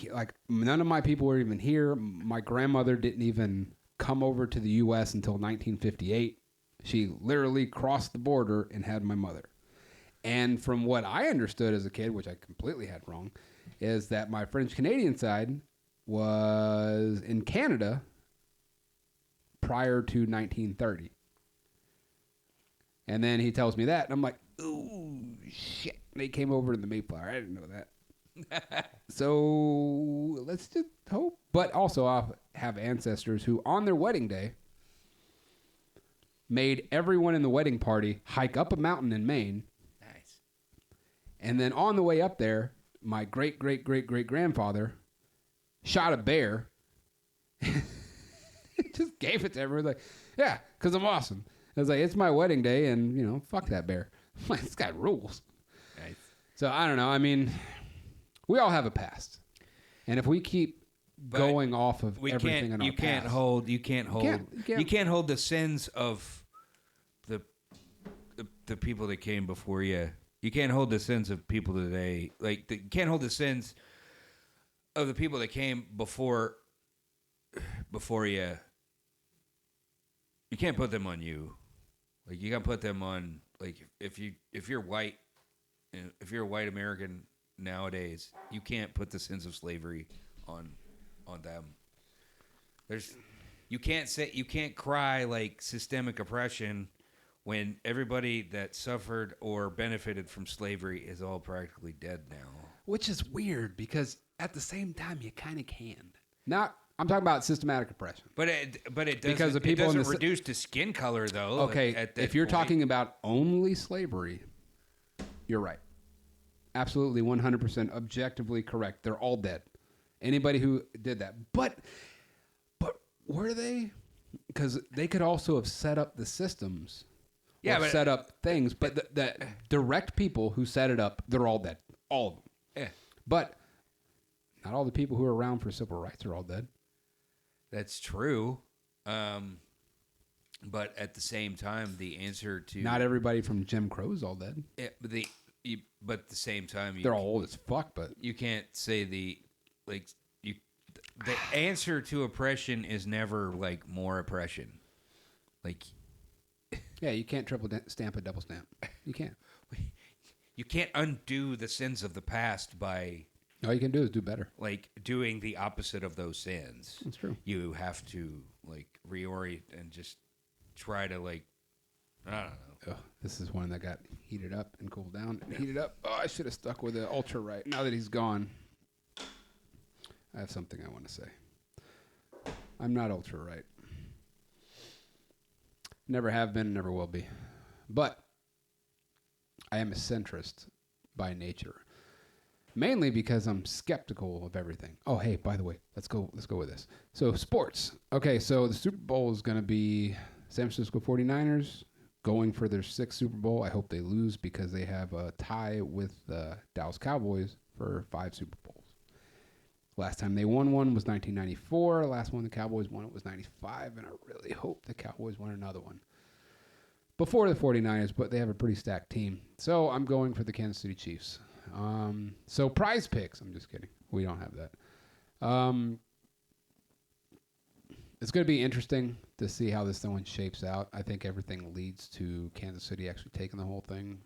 none of my people were even here. My grandmother didn't even come over to the U.S. until 1958. She literally crossed the border and had my mother. And from what I understood as a kid, which I completely had wrong, is that my French Canadian side was in Canada prior to 1930. And then he tells me that, and I'm like, ooh, shit. They came over to the Mayflower. I didn't know that. So let's just hope. But also, I have ancestors who, on their wedding day, made everyone in the wedding party hike up a mountain in Maine. Nice. And then on the way up there, my great-great-great-great-grandfather shot a bear. Just gave it to everyone. Like, yeah, because I'm awesome. I was like, it's my wedding day, and, fuck that bear. I'm like, this guy rules. Nice. So, I don't know. I mean, we all have a past. And if we keep going off of everything in our past. You can't hold the sins of the people that came before you. You can't hold the sins of people today. Like, you can't hold the sins of the people that came before you. You can't put them on you. Like, you got to put them on, like, if you're white, if you're a white American nowadays, you can't put the sins of slavery on them. You can't cry like systemic oppression when everybody that suffered or benefited from slavery is all practically dead now. Which is weird because at the same time you kind of can. I'm talking about systematic oppression. But it doesn't, because the people it doesn't reduce to skin color though. Okay, if you're talking about only slavery, you're right. Absolutely 100% objectively correct. They're all dead. Anybody who did that. But were they? Because they could also have set up the systems. Yeah, but set up things. But the direct people who set it up, they're all dead. All of them. Yeah. But not all the people who are around for civil rights are all dead. That's true. But at the same time, the answer to... Not everybody from Jim Crow is all dead. Yeah, but at the same time... They're all old as fuck, but... You can't say the answer to oppression is never, like, more oppression. Like... Yeah, you can't triple stamp a double stamp. You can't. You can't undo the sins of the past by... All you can do is do better. Like, doing the opposite of those sins. That's true. You have to, like, reorient and just try to, like, I don't know. Oh, this is one that got heated up and cooled down. Heated up. Oh, I should have stuck with the ultra right. Now that he's gone, I have something I want to say. I'm not ultra right. Never have been, never will be. But I am a centrist by nature. Mainly because I'm skeptical of everything. Oh, hey, by the way, let's go with this. So, sports. Okay, so the Super Bowl is going to be San Francisco 49ers going for their 6th Super Bowl. I hope they lose because they have a tie with the Dallas Cowboys for 5 Super Bowls. Last time they won one was 1994. Last one the Cowboys won it was 95, and I really hope the Cowboys win another one before the 49ers, but they have a pretty stacked team. So I'm going for the Kansas City Chiefs. So prize picks. I'm just kidding. We don't have that. It's going to be interesting to see how this one shapes out. I think everything leads to Kansas City actually taking the whole thing.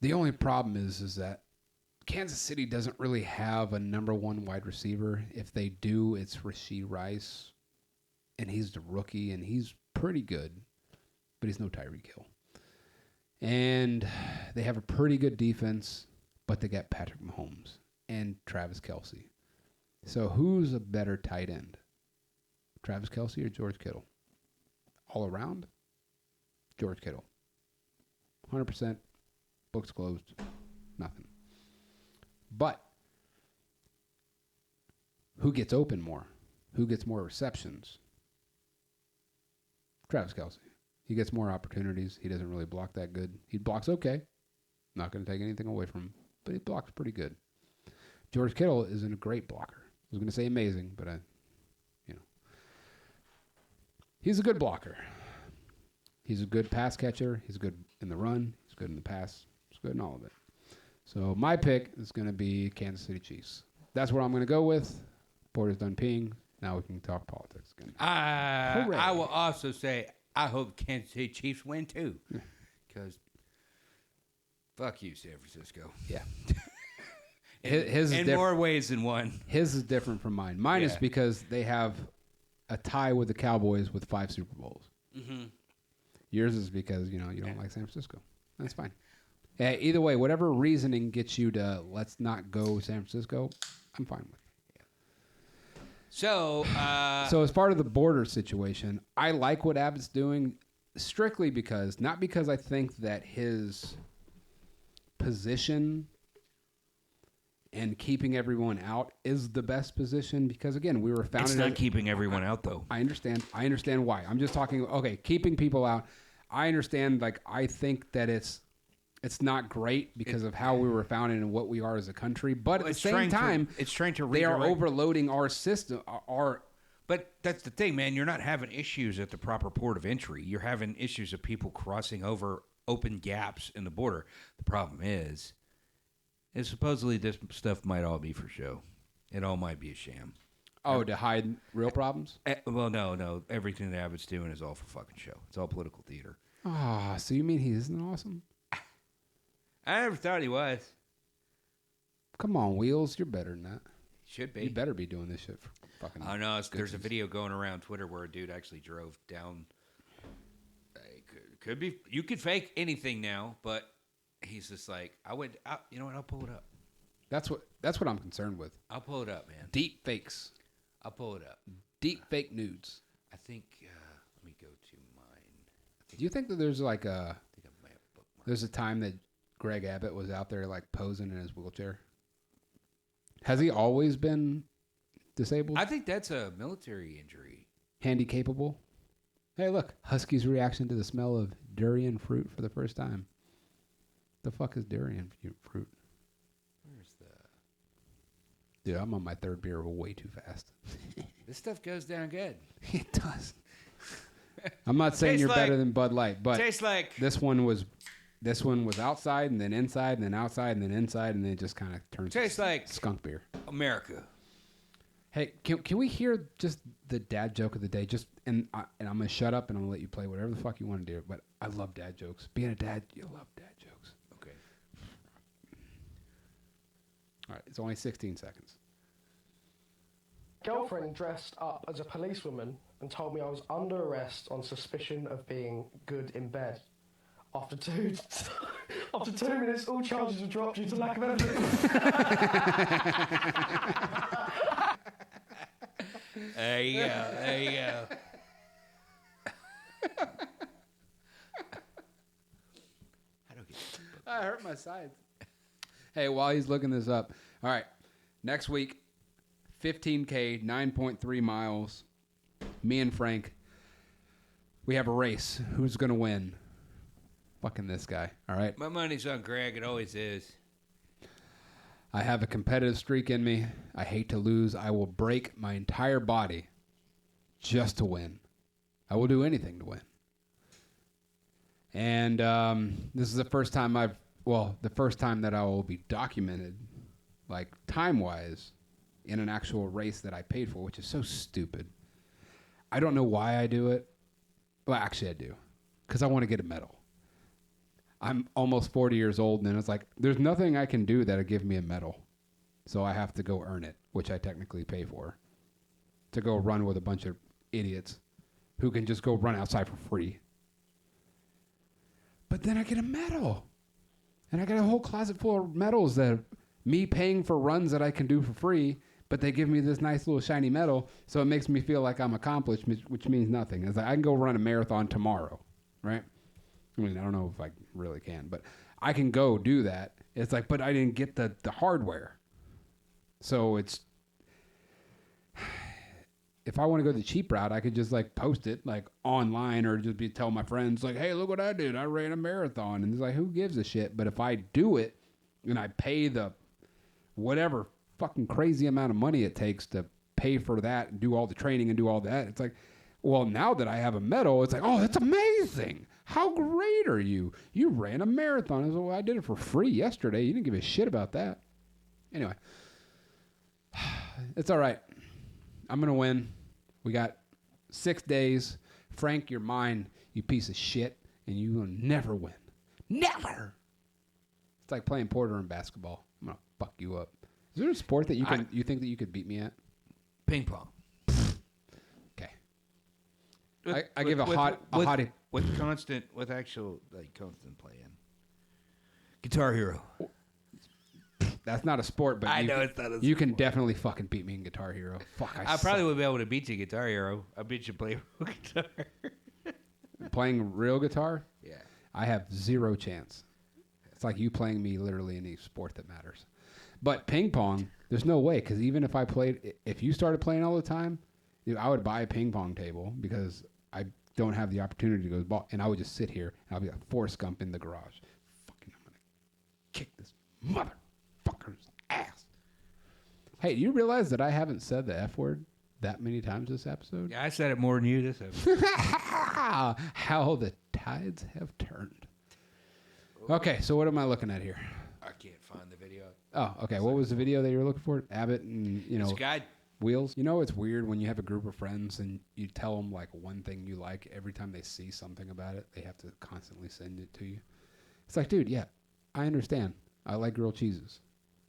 The only problem is that Kansas City doesn't really have a number one wide receiver. If they do, it's Rashee Rice, and he's the rookie, and he's pretty good, but he's no Tyreek Hill. And they have a pretty good defense, but they got Patrick Mahomes and Travis Kelce. So who's a better tight end? Travis Kelce or George Kittle? All around? George Kittle. 100%. Books closed. Nothing. But who gets open more? Who gets more receptions? Travis Kelce. He gets more opportunities. He doesn't really block that good. He blocks okay. Not going to take anything away from him, but he blocks pretty good. George Kittle isn't a great blocker. I was going to say amazing, but he's a good blocker. He's a good pass catcher. He's good in the run. He's good in the pass. He's good in all of it. So my pick is going to be Kansas City Chiefs. That's what I'm going to go with. Porter's done peeing. Now we can talk politics again. I will also say I hope Kansas City Chiefs win too, because fuck you, San Francisco. Yeah. in more ways than one. His is different from mine. Mine is because they have a tie with the Cowboys with 5 Super Bowls. Mm-hmm. Yours is because you don't like San Francisco. That's fine. Either way, whatever reasoning gets you to let's not go San Francisco, I'm fine with. So, So as part of the border situation, I like what Abbott's doing strictly because, not because I think that his position and keeping everyone out is the best position, because again, we were founded. it's not keeping everyone out though. I understand why. I'm just talking, okay, keeping people out. I understand, like, I think that it's not great because of how we were founded and what we are as a country, but at the same time, it's trying to they are redirect. overloading our system, But that's the thing, man. You're not having issues at the proper port of entry. You're having issues of people crossing over open gaps in the border. The problem is supposedly this stuff might all be for show. It all might be a sham. Oh, to hide real problems? Well, no. Everything that Abbott's doing is all for fucking show. It's all political theater. Ah, so you mean he isn't awesome? I never thought he was. Come on, Wheels, you're better than that. Should be. You better be doing this shit for fucking. I know. There's a video going around Twitter where a dude actually drove down. Could be. You could fake anything now, but he's just like, you know what? I'll pull it up. That's what I'm concerned with. I'll pull it up, man. Deep fakes. I'll pull it up. Deep fake nudes. I think. Let me go to mine. Do you think that there's like I think I might have bookmarked. there's a time that Greg Abbott was out there like posing in his wheelchair? Has he always been disabled? I think that's a military injury. Handy capable? Hey, look. Husky's reaction to the smell of durian fruit for the first time. The fuck is durian fruit? Where's the... Dude, I'm on my third beer way too fast. This stuff goes down good. It does. I'm not saying you're better than Bud Light, but Tastes like... this one was outside and then inside and then outside and then inside, and then it just kind of turns Tastes like skunk beer. America. Hey, can we hear just the dad joke of the day? And I'm gonna shut up and I'm gonna let you play whatever the fuck you want to do. But I love dad jokes. Being a dad, you love dad jokes. Okay. All right, it's only 16 seconds. Girlfriend dressed up as a policewoman and told me I was under arrest on suspicion of being good in bed. After 2 minutes, all charges were dropped due to lack of evidence. There you go. I hurt my sides. Hey, while he's looking this up, all right, next week, 15K, 9.3 miles. Me and Frank, we have a race. Who's going to win? Fucking this guy, all right? My money's on Greg. It always is. I have a competitive streak in me. I hate to lose. I will break my entire body just to win. I will do anything to win. And this is the first time the first time that I will be documented, like time-wise, in an actual race that I paid for, which is so stupid. I don't know why I do it. Well, actually I do, because I want to get a medal. I'm almost 40 years old, and it's like, there's nothing I can do that'll give me a medal. So I have to go earn it, which I technically pay for, to go run with a bunch of idiots who can just go run outside for free. But then I get a medal. And I got a whole closet full of medals that me paying for runs that I can do for free, but they give me this nice little shiny medal, so it makes me feel like I'm accomplished, which means nothing. It's like I can go run a marathon tomorrow, right? I mean, I don't know if I really can, but I can go do that. It's like, but I didn't get the hardware. So it's, if I want to go the cheap route, I could just like post it like online or just tell my friends like, hey, look what I did. I ran a marathon. And it's like, who gives a shit? But if I do it and I pay the whatever fucking crazy amount of money it takes to pay for that and do all the training and do all that, it's like, well, now that I have a medal, it's like, oh, that's amazing. How great are you? You ran a marathon. I was like, well, I did it for free yesterday. You didn't give a shit about that. Anyway, it's all right. I'm going to win. We got 6 days. Frank, you're mine, you piece of shit, and you will never win. Never! It's like playing Porter in basketball. I'm going to fuck you up. Is there a sport that you think that you could beat me at? Ping pong. Okay. I give a hottie. With actual, like, constant playing. Guitar Hero. That's not a sport, but I know it's not a you can definitely fucking beat me in Guitar Hero. Fuck, I probably would be able to beat you Guitar Hero. I beat you play guitar. playing real guitar. Yeah. I have zero chance. It's like you playing me literally any sport that matters. But ping pong, there's no way, because even if you started playing all the time, I would buy a ping pong table because I don't have the opportunity to go to the ball, and I would just sit here and I'll be like Forrest Gump in the garage. Fucking, I'm gonna kick this motherfucker's ass. Hey, do you realize that I haven't said the F word that many times this episode? Yeah, I said it more than you this episode. How the tides have turned. Okay, so what am I looking at here? I can't find the video. Oh, okay. What was the video that you were looking for? Abbott and, This guy. Wheels. You know, it's weird when you have a group of friends and you tell them like one thing you like. Every time they see something about it, they have to constantly send it to you. It's like, dude, yeah, I understand. I like grilled cheeses.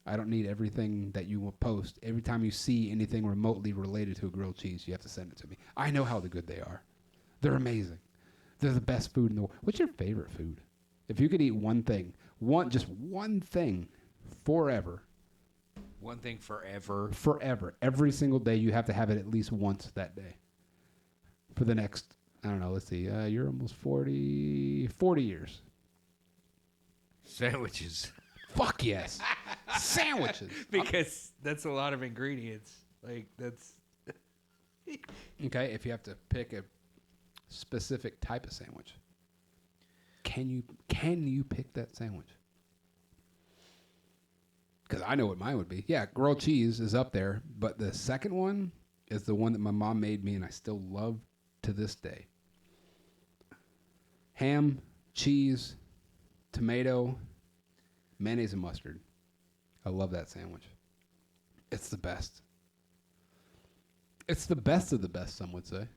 I don't need everything that you will post. Every time you see anything remotely related to a grilled cheese, you have to send it to me. I know how good they are. They're amazing. They're the best food in the world. What's your favorite food? If you could eat one thing, just one thing forever. One thing forever. Forever. Every single day, you have to have it at least once that day. For the next, I don't know, let's see, you're almost 40 years. Sandwiches. Fuck yes. Sandwiches. Because that's a lot of ingredients. Like, that's... Okay, if you have to pick a specific type of sandwich, can you pick that sandwich? Because I know what mine would be. Yeah, grilled cheese is up there, but the second one is the one that my mom made me and I still love to this day. Ham, cheese, tomato, mayonnaise, and mustard. I love that sandwich. It's the best. It's the best of the best, some would say.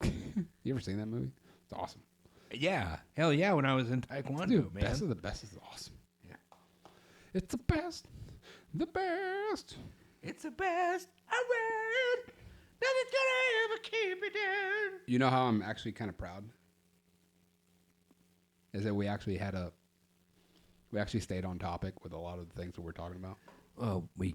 You ever seen that movie? It's awesome. Yeah. Hell yeah, when I was in Taekwondo, Dude, man. best of the best is awesome. Yeah. It's the best. The best. It's the best around. Nothing's gonna ever keep me down. You know how I'm actually kind of proud? Is that we actually stayed on topic with a lot of the things that we're talking about. Well, we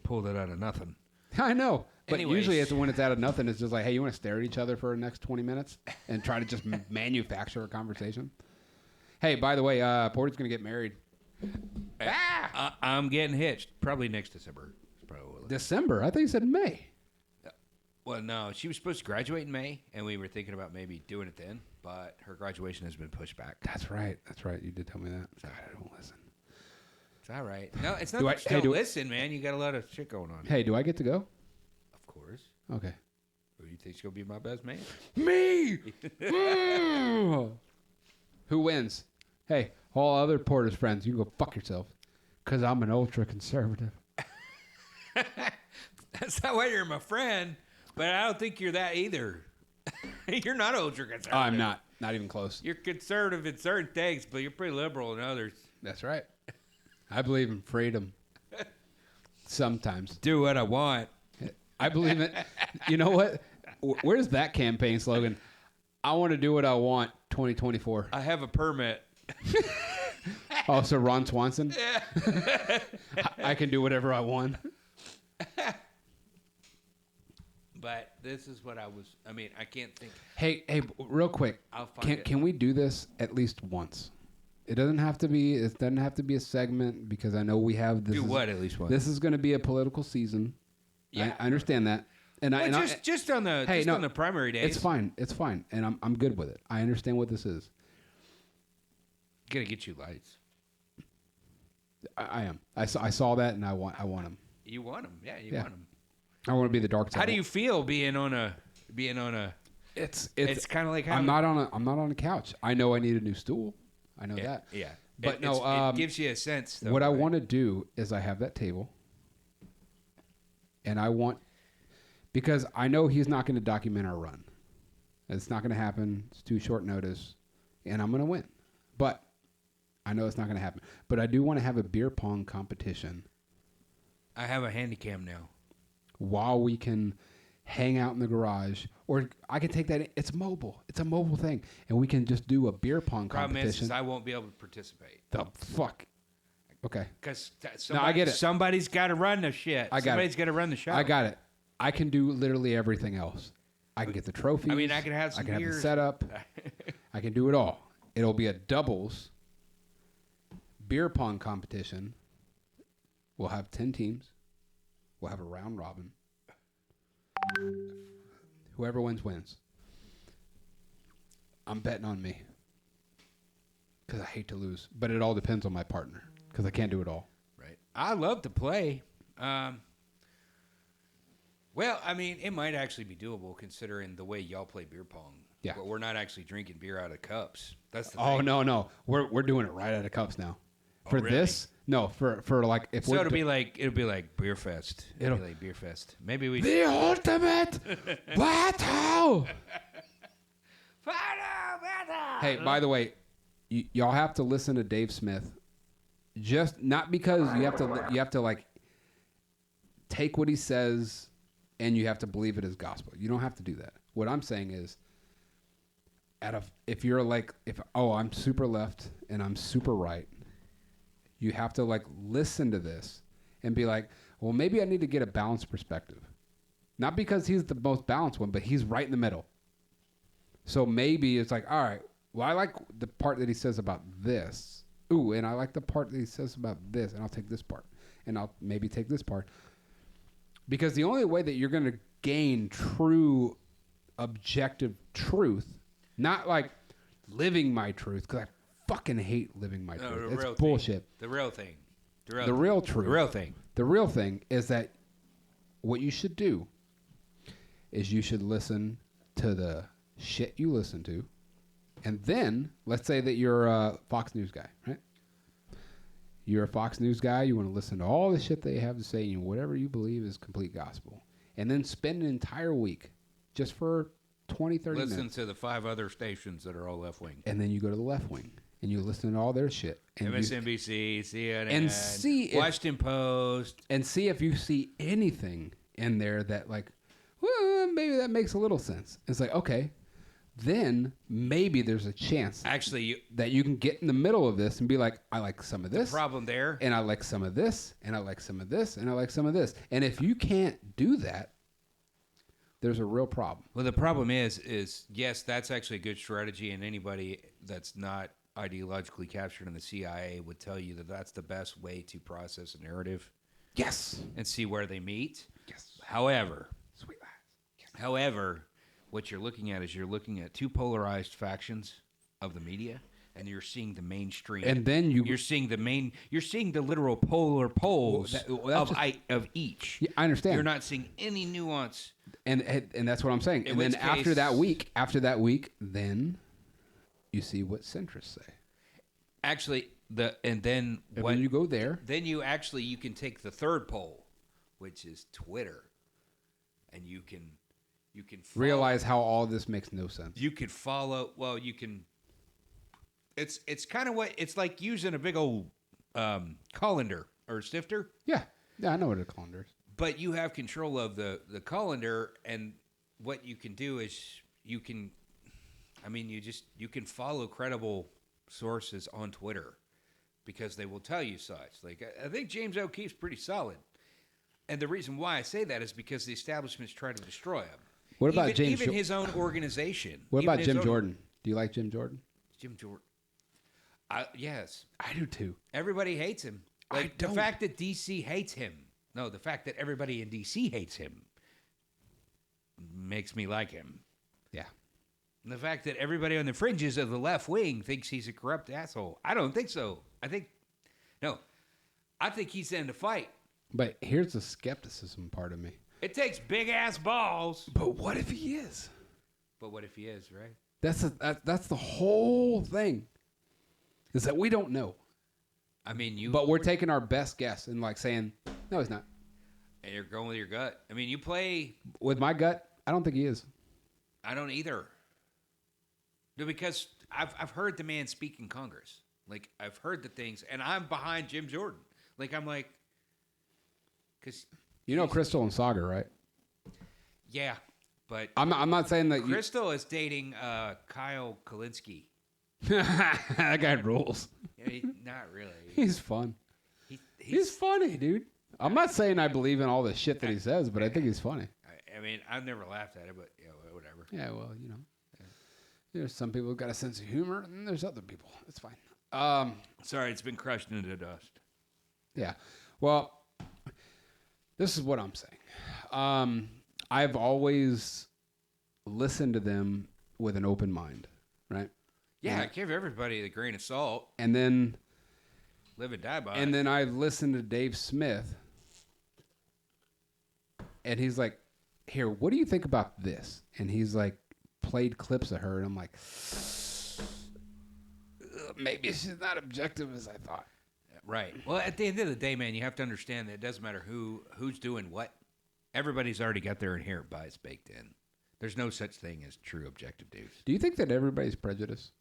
pulled it out of nothing. I know. But Anyways. usually it's when it's out of nothing, it's just like, hey, you want to stare at each other for the next 20 minutes and try to just manufacture a conversation? Hey, by the way, Porter's going to get married. I'm getting hitched. Probably next December. December? I thought you said May. Well, no. She was supposed to graduate in May, and we were thinking about maybe doing it then, but her graduation has been pushed back. That's right. You did tell me that. God, I don't listen. It's all right. No, it's not that you don't listen, man. You got a lot of shit going on. Hey, do I get to go? Of course. Okay. Who do you think's going to be my best man? Me! Who wins? Hey, all other Porter's friends, you can go fuck yourself. Because I'm an ultra-conservative. That's not why you're my friend, but I don't think you're that either. You're not ultra-conservative. I'm not. Not even close. You're conservative in certain things, but you're pretty liberal in others. That's right. I believe in freedom. Sometimes. Do what I want. I believe it. You know what? Where's that campaign slogan? I want to do what I want 2024. I have a permit. Oh, so Ron Swanson? Yeah. I can do whatever I want. But this is what I can't think. Hey, real quick. I'll find it. Can we do this at least once? It doesn't have to be a segment because I know we have this. Do what at least once? This is going to be a political season. Yeah. I understand that. And just on the primary days. It's fine. And I'm good with it. I understand what this is. Gonna get you lights. I am. I saw that and I want them. You want them. Yeah, you Yeah. want them. I want to be the dark side. How do you feel being on a It's kind of like I'm not on a couch. I know I need a new stool. I know that. Yeah. But it gives you a sense. Though, what I right? want to do is I have that table. And I want, because I know he's not going to document our run. It's not going to happen. It's too short notice. And I'm going to win. But I know it's not going to happen. But I do want to have a beer pong competition. I have a handy cam now. While we can hang out in the garage, or I can take that. It's mobile. It's a mobile thing, and we can just do a beer pong Problem competition. is I won't be able to participate. The fuck. Okay, Because I get it. Somebody's got to run the shit. I got it. Somebody's got to run the show. I got it. I can do literally everything else. I can get the trophies. I mean, I can have some I can have the beers. setup. I can do it all. It'll be a doubles beer pong competition. We'll have 10 teams. We'll have a round robin. Whoever wins, wins. I'm betting on me. Because I hate to lose. But it all depends on my partner. Because I can't do it all. Right. I love to play. Well, I mean, it might actually be doable considering the way y'all play beer pong. Yeah. But we're not actually drinking beer out of cups. That's the Oh, thing. no. We're doing it right out of cups now. For really? this? No, for like if So we're it'll be like Beer Fest. It'll be like Beer Fest. Maybe we the ultimate battle. Hey, by the way, y'all have to listen to Dave Smith. Just not because you have to like take what he says and you have to believe it as gospel. You don't have to do that. What I'm saying is, if you're like I'm super left and I'm super right, you have to like listen to this and be like, well, maybe I need to get a balanced perspective. Not because he's the most balanced one, but he's right in the middle. So maybe it's like, all right, well, I like the part that he says about this. Ooh, and I like the part that he says about this, and I'll take this part. And I'll maybe take this part. Because the only way that you're going to gain true, objective truth, not like living my truth, because I fucking hate living my truth. It's bullshit. The real thing. The real truth. The real thing. The real thing is that what you should do is you should listen to the shit you listen to. And then, let's say that you're a Fox News guy, right? You're a Fox News guy. You want to listen to all the shit they have to say and whatever you believe is complete gospel. And then spend an entire week just for 20, 30 minutes. Listen to the 5 other stations that are all left wing. And then you go to the left wing and you listen to all their shit. And MSNBC, CNN, and see Washington Post. And see if you see anything in there that like, well, maybe that makes a little sense. It's like, okay, then maybe there's a chance Actually, that you can get in the middle of this and be like, I like some of this. the problem there. And I like some of this. And I like some of this. And I like some of this. And if you can't do that, there's a real problem. Well, the problem is yes, that's actually a good strategy, and anybody that's not ideologically captured in the CIA would tell you that that's the best way to process a narrative. Yes. And see where they meet. Yes. However, Sweet lies. Yes. However, what you're looking at is you're looking at 2 polarized factions of the media, and you're seeing the mainstream. And then you're seeing the literal polar poles of each. Yeah, I understand. You're not seeing any nuance. And that's what I'm saying. In And then which after case- that week, then you see what centrists say. Actually, then And when when you go there, then you can take the third pole, which is Twitter, and you can follow, realize how all this makes no sense. you could follow. Well, you can. It's kind of what it's like using a big old colander or sifter, Yeah, I know what a calendar is. but you have control of the colander, and what you can do is you can follow credible sources on Twitter because they will tell you such. Like I think James O'Keefe's pretty solid, and the reason why I say that is because the establishment's trying to destroy him. What about James? Even his own organization. What even about his Jim own- Jordan? Do you like Jim Jordan? Jim Jordan. Yes. I do too. Everybody hates him. I Like, the don't. fact that DC hates him. No, the fact that everybody in DC hates him makes me like him. Yeah. And the fact that everybody on the fringes of the left wing thinks he's a corrupt asshole. I don't think so. I think he's in to fight. But here's the skepticism part of me. It takes big ass balls. But what if he is? But what if he is, right? That's the whole thing. Is that we don't know. I mean, But we're taking our best guess and like saying, no, he's not. and you're going with your gut. I mean, you play. With my gut, I don't think he is. I don't either. No, because I've heard the man speak in Congress. Like, I've heard the things, and I'm behind Jim Jordan. Like, I'm like, because You know Crystal and Saga, right? Yeah, but I'm not saying that Crystal is dating Kyle Kalinske. that guy rules. Not really. He's fun. He's He's funny, dude. I'm not saying I believe in all the shit that he says, but I think he's funny. I mean, I've never laughed at it, but whatever. Yeah, well, there's some people who've got a sense of humor, and there's other people. It's fine. Sorry, it's been crushed into dust. Yeah. Well, this is what I'm saying. I've always listened to them with an open mind, right? Yeah, give everybody the grain of salt. And then Live and die by And it. then I listened to Dave Smith, and he's like, "Here, what do you think about this?" And he's like, played clips of her, and I'm like, maybe she's not objective as I thought. Right. Well, at the end of the day, man, you have to understand that it doesn't matter who's doing what. Everybody's already got their inherent bias baked in. There's no such thing as true objective dudes. Do you think that everybody's prejudiced?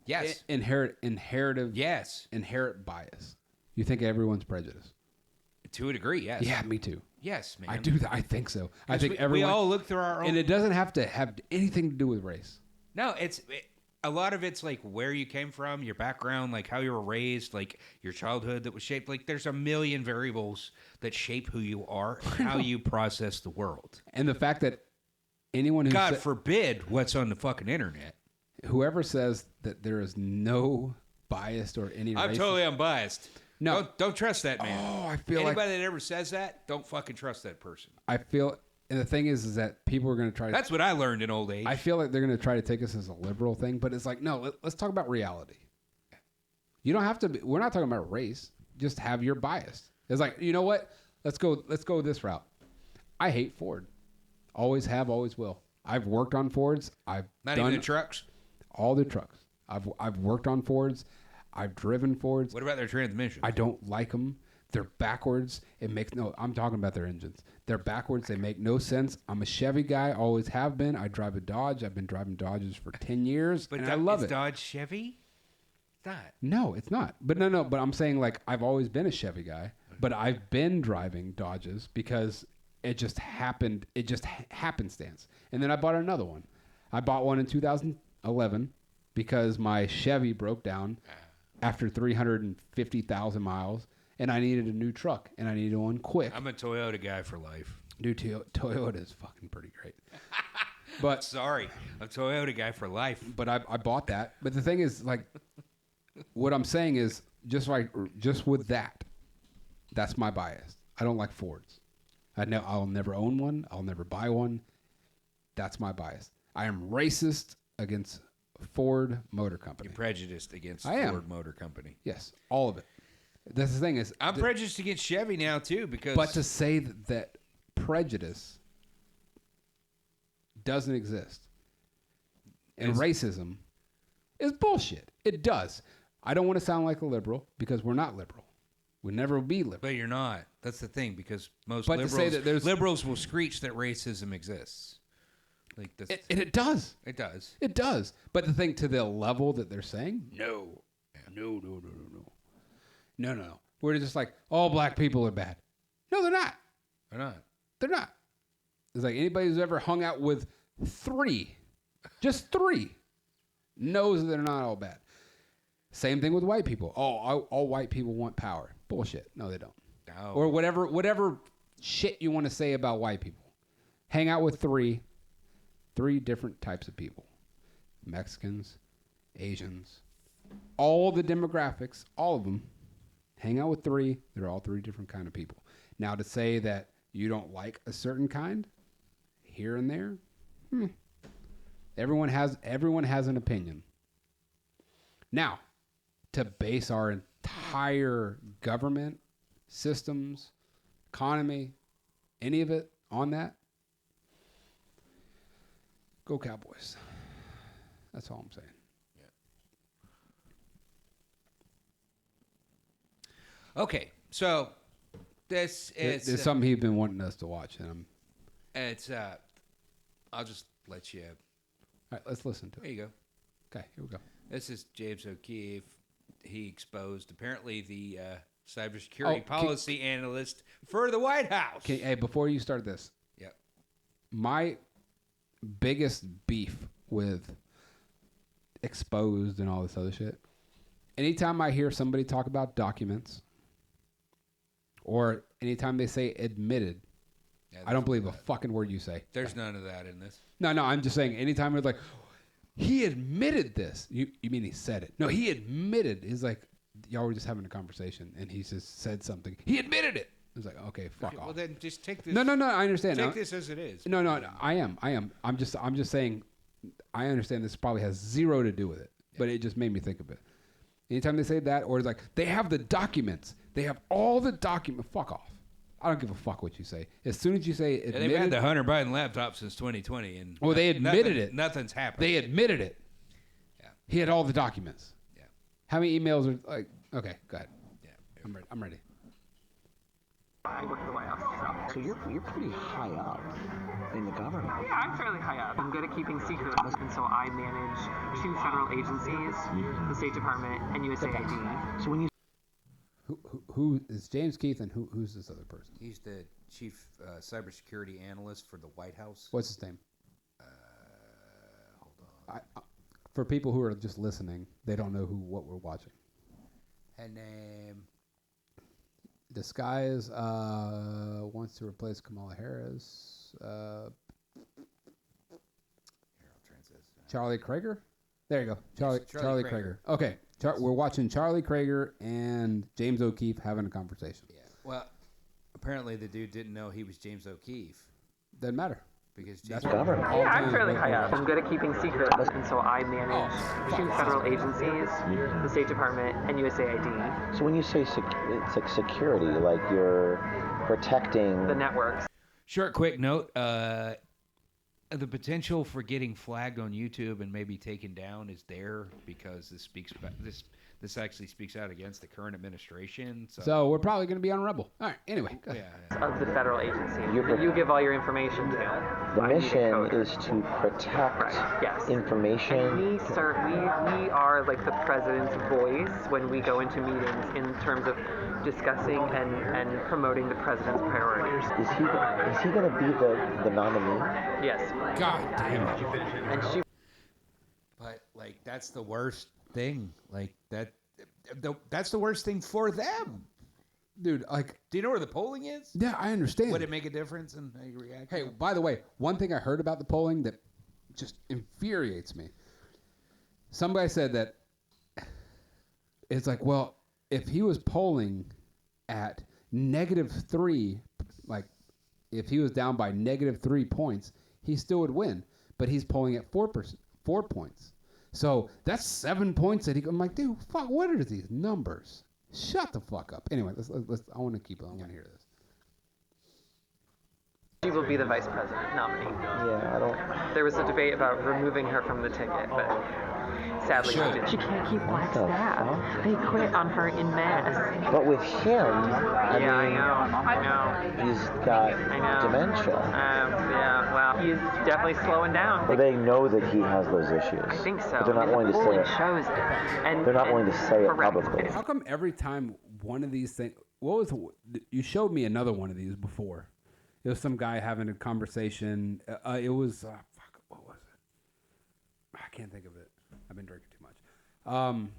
Yes. Inherited. Yes. Inherent bias. You think everyone's prejudiced? To a degree, yes. Yeah, me too. Yes, man. I do. I think so. I think everyone. we all look through our own. And it doesn't have to have anything to do with race. No, a lot of it's like where you came from, your background, like how you were raised, like your childhood that was shaped. Like there's a million variables that shape who you are and how you process the world. And the fact that anyone who God forbid what's on the fucking internet. Whoever says that there is no bias or any I'm racist, totally unbiased. No. Don't trust that man. Oh, I feel Anybody like that ever says that, don't fucking trust that person. I feel, and the thing is that people are going to try. That's what I learned in old age. I feel like they're going to try to take us as a liberal thing, but it's like no. Let's talk about reality. You don't have to. We're not talking about race. Just have your bias. It's like, you know what? Let's go this route. I hate Ford. Always have. Always will. I've worked on Fords. I've Not done even the trucks. all the trucks. I've worked on Fords. I've driven Fords. What about their transmission? I don't like them. They're backwards. I'm talking about their engines. They're backwards. They make no sense. I'm a Chevy guy. Always have been. I drive a Dodge. I've been driving Dodges for 10 years, and I love it. Dodge Chevy? It's not. No, it's not. But no. But I'm saying, like, I've always been a Chevy guy, but I've been driving Dodges because it just happened. It just happenstance. And then I bought another one. I bought one in 2011 because my Chevy broke down after 350,000 miles, and I needed a new truck, and I needed one quick. I'm a Toyota guy for life. Dude, Toyota is fucking pretty great. But Sorry, I'm a Toyota guy for life. But I bought that. But the thing is, like, what I'm saying is, just with that, that's my bias. I don't like Fords. I'll never own one. I'll never buy one. That's my bias. I am racist against Ford Motor Company. You're prejudiced against I am. Ford Motor Company. Yes, all of it. That's the thing is, I'm prejudiced against Chevy now too because. but to say that prejudice doesn't exist and racism is bullshit. It does. I don't want to sound like a liberal because we're not liberal. We never will be liberal. But you're not. That's the thing because most But to say that there's- liberals will screech that racism exists. Like this, And it does. it does. It does. But the thing to the level that they're saying, no. We're just like, all black people are bad. No, they're not. Or not. They're not. It's like anybody who's ever hung out with just three, knows that they're not all bad. Same thing with white people. Oh, all white people want power. Bullshit. No, they don't. No. Or whatever shit you want to say about white people. Hang out with three different types of people. Mexicans, Asians, all the demographics, all of them. Hang out with three. They're all three different kind of people. Now, to say that you don't like a certain kind, here and there, everyone has an opinion. Now, to base our entire government, systems, economy, any of it on that, go Cowboys. That's all I'm saying. Okay, so this is It's something he's been wanting us to watch, and I'll just let you. all right, let's listen to There it. you go. Okay, here we go. This is James O'Keefe. He exposed apparently the cybersecurity policy analyst for the White House. Okay, hey, before you start this, Yep. my biggest beef with Exposed and all this other shit. Anytime I hear somebody talk about documents, or anytime they say admitted, Yeah, I don't believe a fucking word you say. There's none of that in this. No, I'm just saying. Anytime it's like, he admitted this. You mean he said it? No, he admitted. He's like, y'all were just having a conversation, and he just said something. He admitted it. It's like, okay, fuck off. Well, then just take this. No, I understand. Take this as it is. No, I am. I'm just saying. I understand this probably has zero to do with it, but it just made me think of it. Anytime they say that, or it's like they have the documents, they have all the documents. Fuck off. I don't give a fuck what you say. As soon as you say admitted, They've had the Hunter Biden laptop since 2020, and they admitted it. Nothing's happened. They admitted it. Yeah. He had all the documents. Yeah. How many emails are like? Okay, go ahead. Yeah. I'm ready. I work for the White House. So you're pretty high up in the government. Yeah, I'm fairly high up. I'm good at keeping secrets, and so I manage 2 federal agencies, the State Department and USAID. So when you Who is James Keith, and who's this other person? He's the chief cybersecurity analyst for the White House. What's his name? Hold on. For people who are just listening, they don't know what we're watching. Her name. This guy is wants to replace Kamala Harris. Here, I'll translate this. Charlie Krager? There you go. Charlie Charlie Krager. Krager. Okay. We're watching Charlie Krager and James O'Keefe having a conversation. Yeah. Well, apparently the dude didn't know he was James O'Keefe Doesn't matter. because That's James government. all Yeah, I'm kinds fairly of high up. people- I'm good at keeping secrets, and so I manage 2 federal agencies, the State Department and USAID. so when you say it's like security, like you're protecting The networks. Short, quick note. The potential for getting flagged on YouTube and maybe taken down is there because this actually speaks out against the current administration. So we're probably going to be on Rebel. All right. Anyway. Go ahead. yeah. Of the federal agency You're that you give all your information to. the I need a mission coder. is to protect Right, yes. information. And we are like the president's voice when we go into meetings in terms of discussing and promoting the president's priorities. Is he going to be the nominee? Yes. God damn it. And she But like that's the worst thing. Like that's the worst thing for them. Dude, like, Do you know where the polling is? yeah, I understand. Would it make a difference in how you react? Hey, by the way, one thing I heard about the polling that just infuriates me. Somebody said that it's like, well, if he was polling at -3, like if he was down by -3 points, he still would win. But he's polling at 4 points. So that's 7 points that I'm like, dude, fuck, what are these numbers? Shut the fuck up. Anyway, let's I want to keep it. I want to hear this. She will be the vice president nominee. Yeah, I don't. There was a debate about removing her from the ticket, but sadly she didn't. She can't keep black the staff. fuck? They quit on her in mass. But with him, I know. he's got I know. dementia. Yeah, well, he's definitely slowing down. But they know that he has those issues. I think so. But they're not And willing the to say polling it. shows it. And They're not willing to say it correct. publicly. How come every time one of these things? What was you showed me another one of these before? It was some guy having a conversation. It was fuck. What was it? I can't think of it. I've been drinking too much.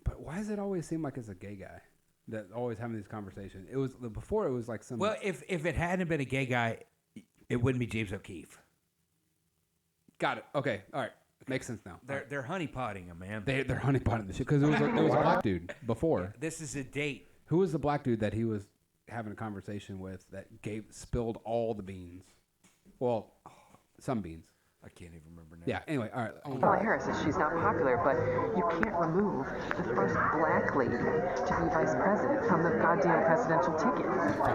But why does it always seem like it's a gay guy that always having these conversations? It was before. It was like some. Well, if it hadn't been a gay guy, it wouldn't be James O'Keefe. Got it. Okay. All right. Makes sense now. They're honeypotting him, man. They're honeypotting the shit because there was a black dude before. This is a date. Who was the black dude that he was having a conversation with that spilled all the beans? Well, some beans. I can't even remember now. Yeah. Anyway, all right. Kamala Harris says she's not popular, but you can't remove the first black lady to be vice president from the goddamn presidential ticket.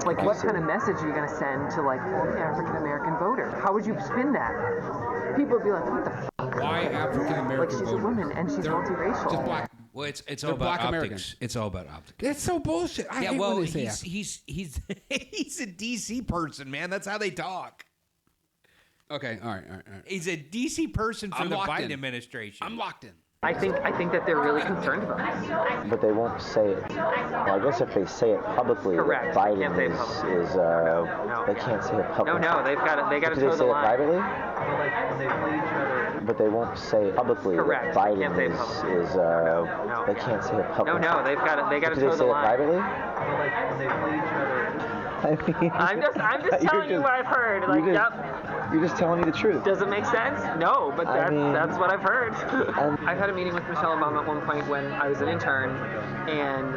Like, what kind of message are you going to send to, like, African American voters? How would you spin that? People would be like, what the fuck? Why African American Like, she's a voters? woman and she's They're multiracial. Just black. Well, it's They're all about black optics. Americans. It's all about optics. It's so bullshit. I hate when they say African. he's he's a DC person, man. That's how they talk. Okay. All right. He's a DC person for I'm the locked Biden in. administration. I'm locked in. I think that they're really concerned about this. But they won't say it. Well, I guess if they say it publicly, Correct. that They can't say it Biden publicly. is No. they can't say it publicly. No, they got to Do toe they the say it line. privately? When they play each other. But they won't say it publicly. Correct. That They can't say it Biden publicly. is No. they can't say it publicly. No, they got to Do toe they the say it line. privately? When they play each other. I mean, I'm just you're telling you just- what I've heard. Like, you're yep. just- You're just telling me the truth. Does it make sense? No, but I mean- that's what I've heard. Um, I've had a meeting with Michelle Obama at one point when I was an intern, and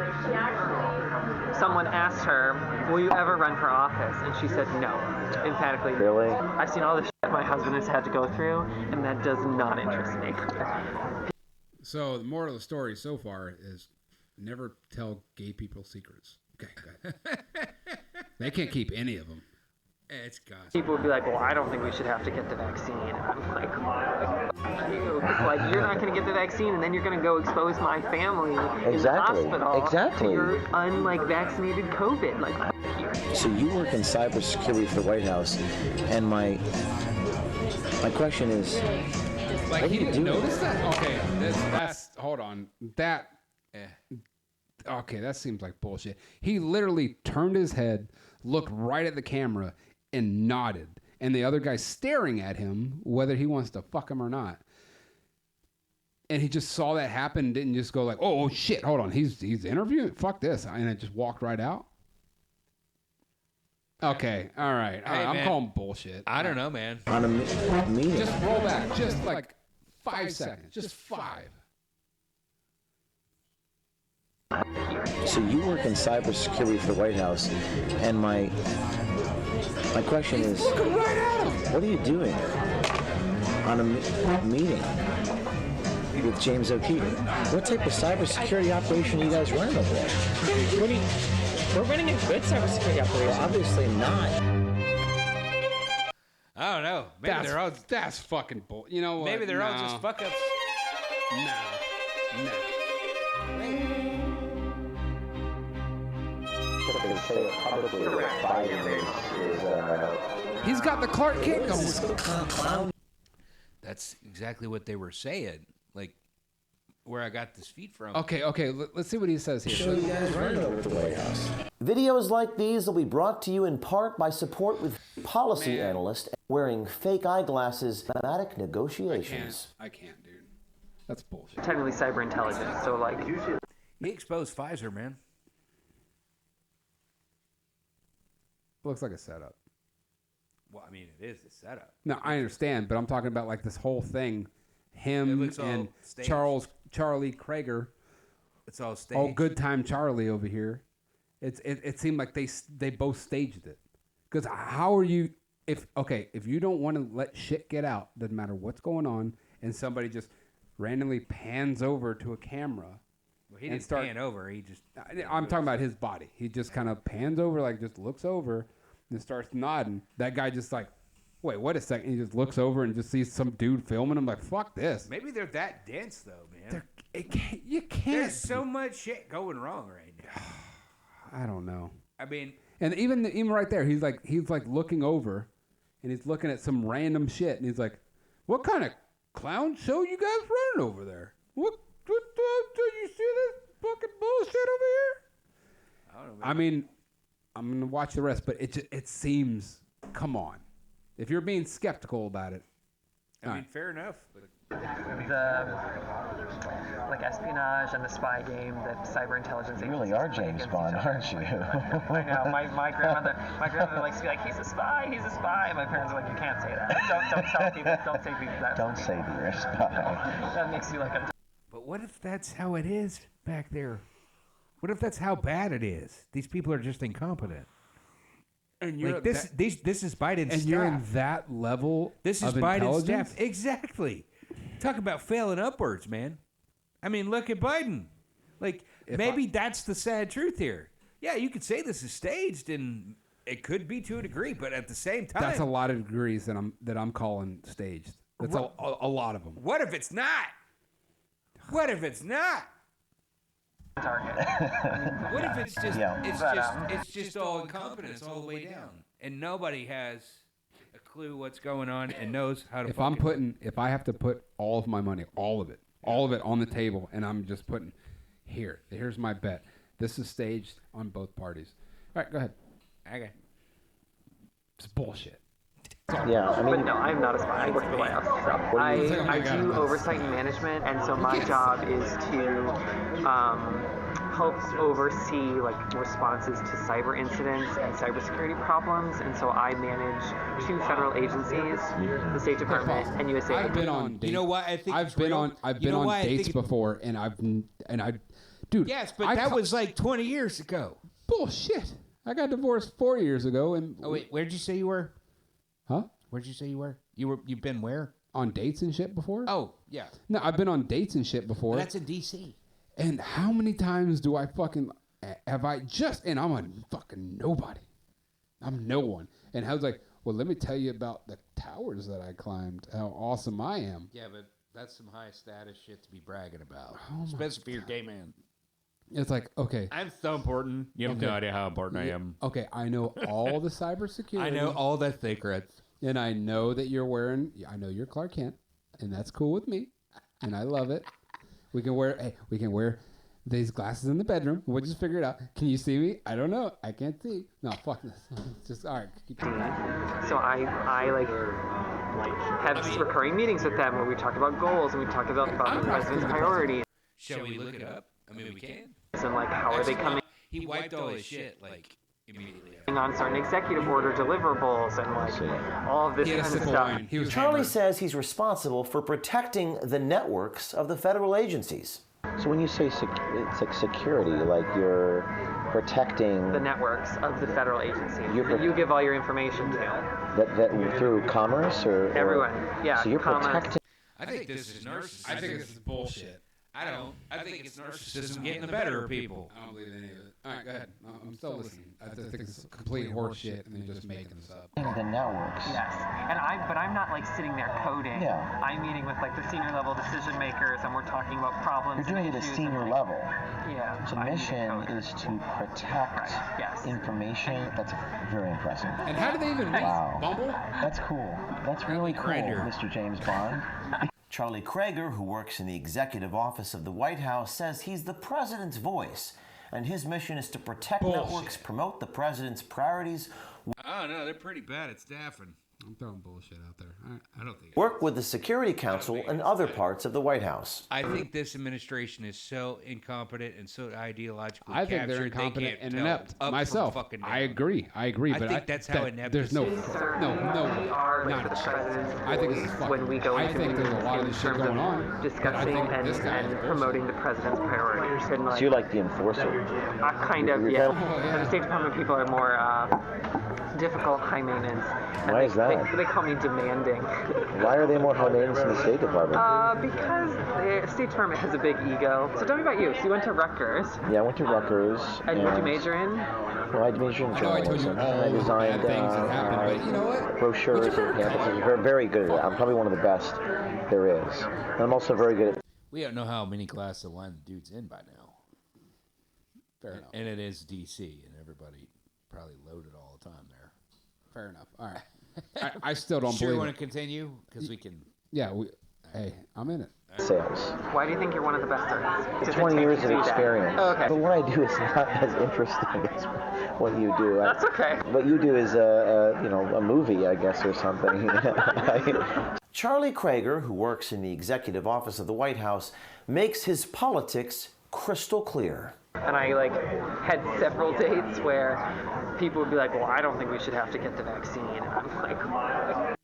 someone asked her, "Will you ever run for office?" And she said no, emphatically. Really? I've seen all the shit my husband has had to go through, and that does not interest me. So the moral of the story so far is never tell gay people secrets. Okay. They can't keep any of them. It's gossip. People would be like, "Well, I don't think we should have to get the vaccine." And I'm like, "Fuck you." It's like, you're not going to get the vaccine, and then you're going to go expose my family in the Exactly. hospital Exactly. to your vaccinated COVID. Like, fuck you. So you work in cybersecurity for the White House, and my question is, Like, What he are you didn't doing? notice that? Okay, that's hold on. That, okay, that seems like bullshit. He literally turned his head, looked right at the camera, and nodded. And the other guy's staring at him, whether he wants to fuck him or not. And he just saw that happen and didn't just go like, oh shit, hold on, he's interviewing? Fuck this. And it just walked right out? Okay, all right. Hey, I'm man. calling bullshit. I don't know, man. on a meeting? Just roll back, just like 5 seconds, just 5. So you work in cybersecurity for the White House, and my question is, Looking right at him. what are you doing on a meeting with James O'Keefe? What type of cybersecurity operation are you guys running over there? We're running a good cybersecurity operation. Well, obviously not. I don't know. Maybe That's fucking bull. You know what? maybe they're all just fuck ups. No. If they say it publicly that Biden is He's got the Clark Kent going. That's exactly what they were saying. Like where I got this feed from. Okay. Let's see what he says here. you guys running over the White House. Videos like these will be brought to you in part by support with policy analyst wearing fake eyeglasses, dramatic negotiations. I can't, dude. That's bullshit. Technically cyber intelligence, so like, He exposed Pfizer, man. Looks like a setup. Well, I mean, it is the setup. No, I understand, but I'm talking about like this whole thing. It Him looks all and staged. Charlie Krager. It's all staged. Oh, good time Charlie over here. It seemed like they both staged it. Because how are you if you don't want to let shit get out, doesn't matter what's going on, and somebody just randomly pans over to a camera. Well, he and didn't pan over. He just. I'm talking about his body. He just kind of pans over, like just looks over, and starts nodding. That guy just like, wait, what a second. He just looks over and just sees some dude filming him. Like, fuck this. Maybe they're that dense, though, man. You can't. There's so much shit going wrong right now. I don't know. I mean, And even right there, he's like looking over, and he's looking at some random shit, and he's like, "What kind of clown show you guys running over there? What do you see this fucking bullshit over here?" I don't know. I mean, I'm gonna watch the rest, but it seems. Come on, if you're being skeptical about it, I mean, fair enough. But the like espionage and the spy game that cyber intelligence You really agencies are play James against Bond, each other. aren't you? I know. My grandmother likes to be like, he's a spy. And my parents are like, you can't say that. Don't tell people. Don't say that. Don't say that you're a spy. That makes you like a. But what if that's how it is back there? What if that's how bad it is? These people are just incompetent. and Like this is Biden's and staff. you're in that level. This is of Biden's intelligence? staff. Exactly. Talk about failing upwards, man. I mean, look at Biden. Like, maybe that's the sad truth here. Yeah, you could say this is staged, and it could be to a degree, but at the same time, That's a lot of degrees that I'm calling staged. That's a lot of them. what if it's not? What if it's not? Target. What if it's just Yeah. it's just all incompetence all the way down, and nobody has a clue what's going on and knows how to. If I have to put all of my money, all of it, all of it on the table, and I'm just putting, here's my bet. This is staged on both parties. All right, go ahead. Okay. It's bullshit. Yeah, I But mean, no, I'm not a spy. I work for the White House. So I do oversight and management, and so my job is to help oversee like responses to cyber incidents and cybersecurity problems. And so I manage 2 federal agencies, the State Department and USAID. I've been on dates. You know what? I think I've it's been real. on I've You been know on why I dates think before, and dude. Yes, but I that co- was like 20 years ago. bullshit. I got divorced 4 years ago, and Oh wait, where'd you say you were? huh? Where'd you say you were? You've been where? On dates and shit before? Oh, yeah. No, I've been on dates and shit before. That's in DC. And how many times do I fucking have I just? And I'm a fucking nobody. I'm no one. And I was like, well, let me tell you about the towers that I climbed. How awesome I am. Yeah, but that's some high status shit to be bragging about. Oh my Especially for your gay man. It's like, okay, I'm so important. You have no idea how important I am. okay, I know all the cybersecurity. I know all the secrets. And I know that you're wearing. I know you're Clark Kent, and that's cool with me, and I love it. We can wear these glasses in the bedroom. We'll just figure it out. Can you see me? I don't know. I can't see. No, fuck this. Just all right. Keep going. So I like have recurring meetings with them where we talk about goals and we talk about the president's priorities Shall we look it up? I mean, we can. and like how are they coming He wiped all his shit, like, immediately. on certain executive order deliverables and like all of this He had a kind of sip of stuff. wine. He was Charlie hammered. says he's responsible for protecting the networks of the federal agencies. so when you say it's like security, like you're protecting The networks of the federal agencies You're that you give all your information to. that through commerce or Everyone, yeah, So you're commerce. protecting. I think this is narcissism. I think this is bullshit. I don't. I think it's narcissism getting the better of people. I don't believe any of it. All right, go ahead. I'm still listening. I just think it's complete horse shit, and they're just making this up. The networks. Yes, and I'm not like sitting there coding. Yeah. I'm meeting with like the senior level decision makers, and we're talking about problems. You're doing it and at issues senior and, level. Yeah. So the I'm mission coding. is to protect Right, yes. information. That's very impressive. And how did they even meet? Wow. Bumble? That's cool. That's really cool, Grindr. Mr. James Bond. Charlie Krager, who works in the executive office of the White House, says he's the president's voice, and his mission is to protect networks, promote the president's priorities, Oh no, they're pretty bad at staffing. I'm throwing bullshit out there. All right, I don't think. work with the Security Council and other parts of the White House. I think this administration is so incompetent and so ideologically I think they're captured, they incompetent can't and tell inept. up from Myself, fucking I down. agree. I agree. I But think that's how inept there's this no, is. no, Are not like the a chance. president's I think this is voice fucking. when we go I into think there's a meetings lot of in this shit terms going of on. but I discussing think and, this guy is and bullshit. promoting the president's priorities. And So like, you're like the enforcer. kind of, You're yeah. kind And the State Department people are more difficult, high maintenance. And Why is that? They call me demanding. Why are they more high maintenance in the State Department? Because the State Department has a big ego. So tell me about you. So you went to Rutgers, Yeah, I went to Rutgers. and what'd you major in? Well, I majored in I know I told you journalism. all I the designed bad things that happened, but you know what? brochures and campuses. Very, very good at it. I'm probably one of the best there is. And I'm also very good at We don't know how many glasses of wine the dude's in by now. Fair enough. And it is DC, and everybody probably loaded all the time there. Fair enough. All right. I still don't Sure, you believe want it. to continue? Because we can. Yeah. Hey, I'm in it. sales. Why do you think you're one of the best there is? 20 years of Do that. experience. Okay. But what I do is not as interesting as what you do. That's okay. What you do is a movie, I guess, or something. Charlie Krager, who works in the executive office of the White House, makes his politics crystal clear. And I like had several dates where people would be like, "Well, I don't think we should have to get the vaccine." And I'm like,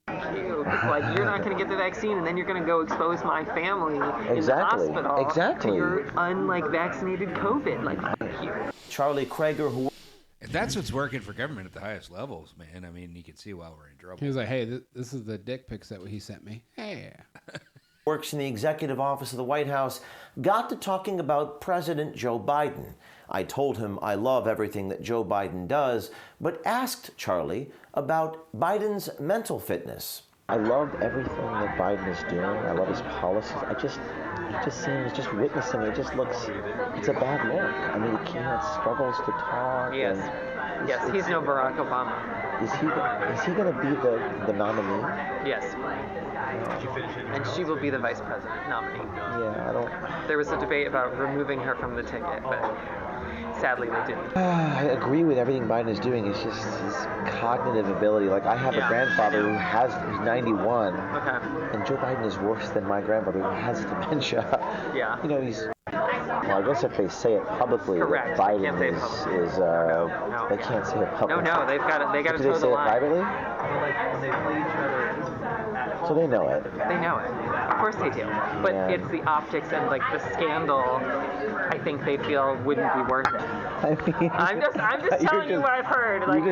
"Fuck you!" It's like you're not going to get the vaccine, and then you're going to go expose my family in Exactly. the hospital Exactly. to your vaccinated COVID. Like, fuck you. Charlie Krager, who If that's what's working for government at the highest levels, man, I mean, you can see why we're in trouble. He was like, "Hey, this is the dick pics that he sent me." Hey. works in the executive office of the White House, got to talking about President Joe Biden. I told him I love everything that Joe Biden does, but asked Charlie about Biden's mental fitness. I love everything that Biden is doing. I love his policies. It just seems, just witnessing it just looks, it's a bad look. I mean, he struggles to talk. Yes. And Yes, he's no Barack Obama. Is he going to be the nominee? Yes. And she will be the vice president nominee. Yeah, I don't. There was a debate about removing her from the ticket, but sadly they didn't. I agree with everything Biden is doing. It's just his cognitive ability. Like, I have a grandfather who's 91, and Joe Biden is worse than my grandfather who has dementia. Yeah. You know, he's. Well, I guess if they say it publicly, Correct. that Biden They can't say it publicly. is No. they can't say it publicly. No, they got to Do toe they the say it line. privately? So they know it. They know it. Of course they do. But Yeah. it's the optics and like the scandal. I think they feel wouldn't be worth it. I mean, I'm just telling you what I've heard. Like,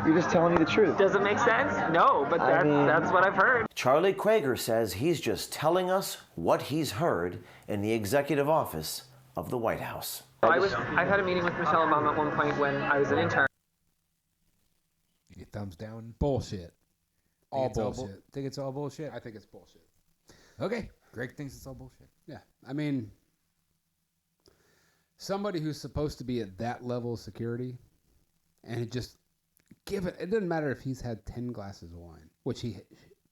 You're just telling me the truth. Does it make sense? No, but that's what I've heard. Charlie Krager says he's just telling us what he's heard in the executive office of the White House. I've had a meeting with Michelle Obama at one point when I was an intern. You thumbs down. Bullshit. All Think it's bullshit. Think it's all bullshit? I think it's bullshit. Okay. Greg thinks it's all bullshit. Yeah. I mean, somebody who's supposed to be at that level of security and it just it doesn't matter if he's had 10 glasses of wine, which he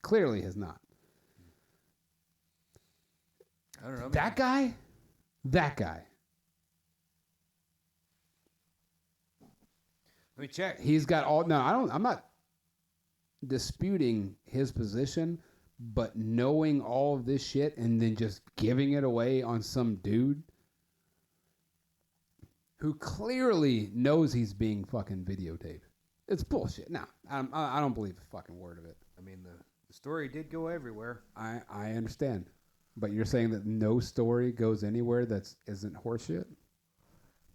clearly has not. I don't know. That guy. Let me check. He's got all. No, I'm not disputing his position, but knowing all of this shit and then just giving it away on some dude who clearly knows he's being fucking videotaped. It's bullshit. No, I don't believe a fucking word of it. I mean, the story did go everywhere. I understand, but you're saying that no story goes anywhere that isn't horseshit?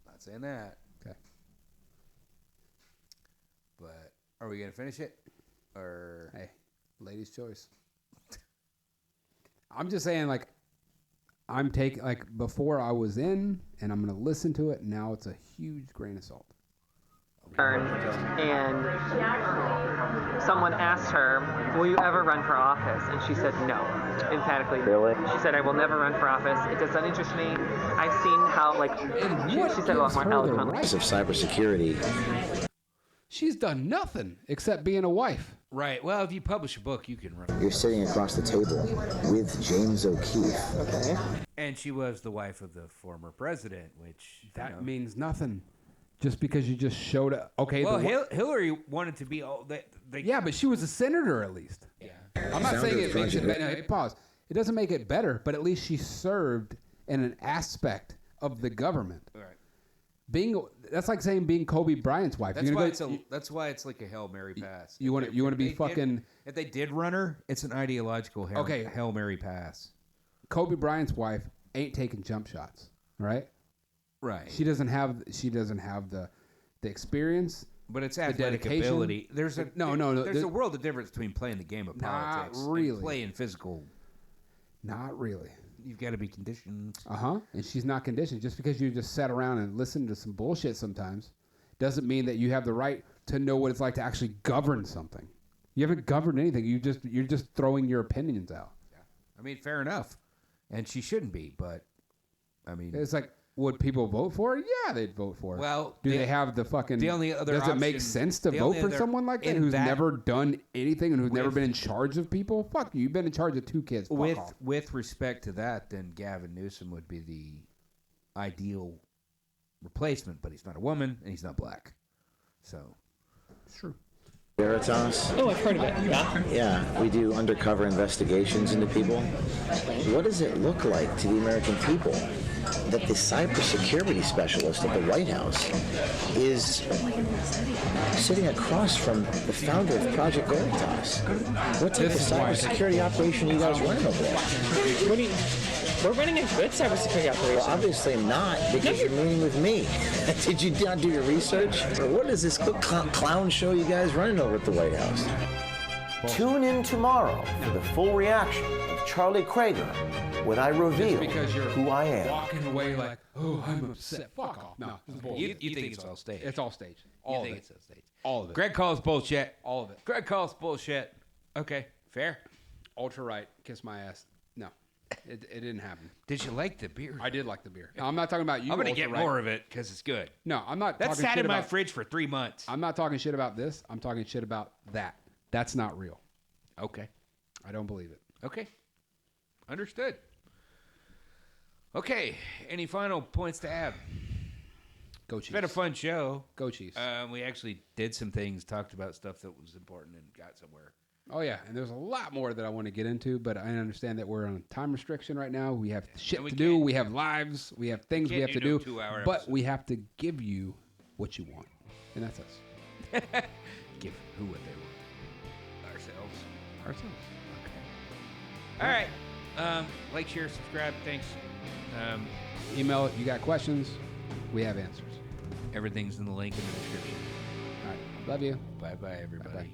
Not saying that. Okay. But are we going to finish it? Or Hey, ladies' choice. I'm just saying, like, I'm taking, like, before I was in, and I'm going to listen to it, now it's a huge grain of salt. And someone asked her, will you ever run for office? And she said no, emphatically. Really? She said, I will never run for office. It doesn't interest me. I've seen how, like, she said a lot more eloquently. Of cybersecurity. She's done nothing except being a wife. right. Well, if you publish a book, you can run. You're sitting across the table with James O'Keefe. Okay. And she was the wife of the former president, which That means nothing. Just because you just showed up. Okay. Well, the Hillary wanted to be all that. yeah, but she was a senator at least. Yeah. I'm not saying it makes it better. Hey, pause. It doesn't make it better, but at least she served in an aspect of the government. Right. That's like saying being Kobe Bryant's wife. That's why that's why it's like a Hail Mary pass. You want to be If fucking they did run her, it's an ideological Hail Mary pass. Kobe Bryant's wife ain't taking jump shots, right? Right. She doesn't have the experience. But it's the athletic dedication. ability. There's a No. There's a world of difference between playing the game of politics really. and playing physical. Not really. You've got to be conditioned. And she's not conditioned. Just because you just sat around and listened to some bullshit sometimes doesn't mean that you have the right to know what it's like to actually govern something. You haven't governed anything. You're just throwing your opinions out. Yeah. I mean, fair enough. And she shouldn't be, but I mean, It's like, would people vote for it? Yeah, they'd vote for it. Well, do they have the fucking? the only other does it make option- sense to the vote only for other- someone like that in who's that- never done anything and who's never with- been in charge of people? Fuck you. You've been in charge of 2 kids. Fuck off. with respect to that, then Gavin Newsom would be the ideal replacement, but he's not a woman and he's not black. So It's true. Veritas. Oh, I've heard of it. Yeah. Yeah, we do undercover investigations into people. What does it look like to the American people that the cybersecurity specialist at the White House is sitting across from the founder of Project Veritas? What type of cybersecurity operation are you guys running over there? What do you? We're running a good cybersecurity operation. Well, obviously not, because you're meeting with me. Did you not do your research? Or what is this clown show you guys running over at the White House? Tune in tomorrow for the full reaction of Charlie Krager when I reveal Because you're who I am. walking away like, oh, I'm upset. Fuck off. No, it's bullshit. you think it's all staged. It's all staged. You All think of it. it's all staged. All of it. Greg calls bullshit. All of it. Greg calls bullshit. Okay, fair. Ultra right. Kiss my ass. No. It didn't happen. Did you like the beer? I did like the beer. Now, I'm not talking about you. I'm gonna Ultra get Right. more of it because it's good. No, I'm not. That's talking sat shit in my about, fridge for 3 months. I'm not talking shit about this. I'm talking shit about that. That's not real. Okay. I don't believe it. Okay. Understood. Okay. Any final points to add? Go It's been a Chiefs. fun show. Go Chiefs. We actually did some things, talked about stuff that was important, and got somewhere. Oh yeah, and there's a lot more that I want to get into, but I understand that we're on a time restriction right now. We have shit we to do. can't- We have lives. We have things we can't have to do no do. 2-hour But episode. we have to give you what you want, and that's us. Give who what they want. Ourselves. Ourselves. All right. Like, share, subscribe. Thanks. Email it. You got questions? We have answers. Everything's in the link in the description. All right. Love you. Bye-bye, everybody. Bye-bye.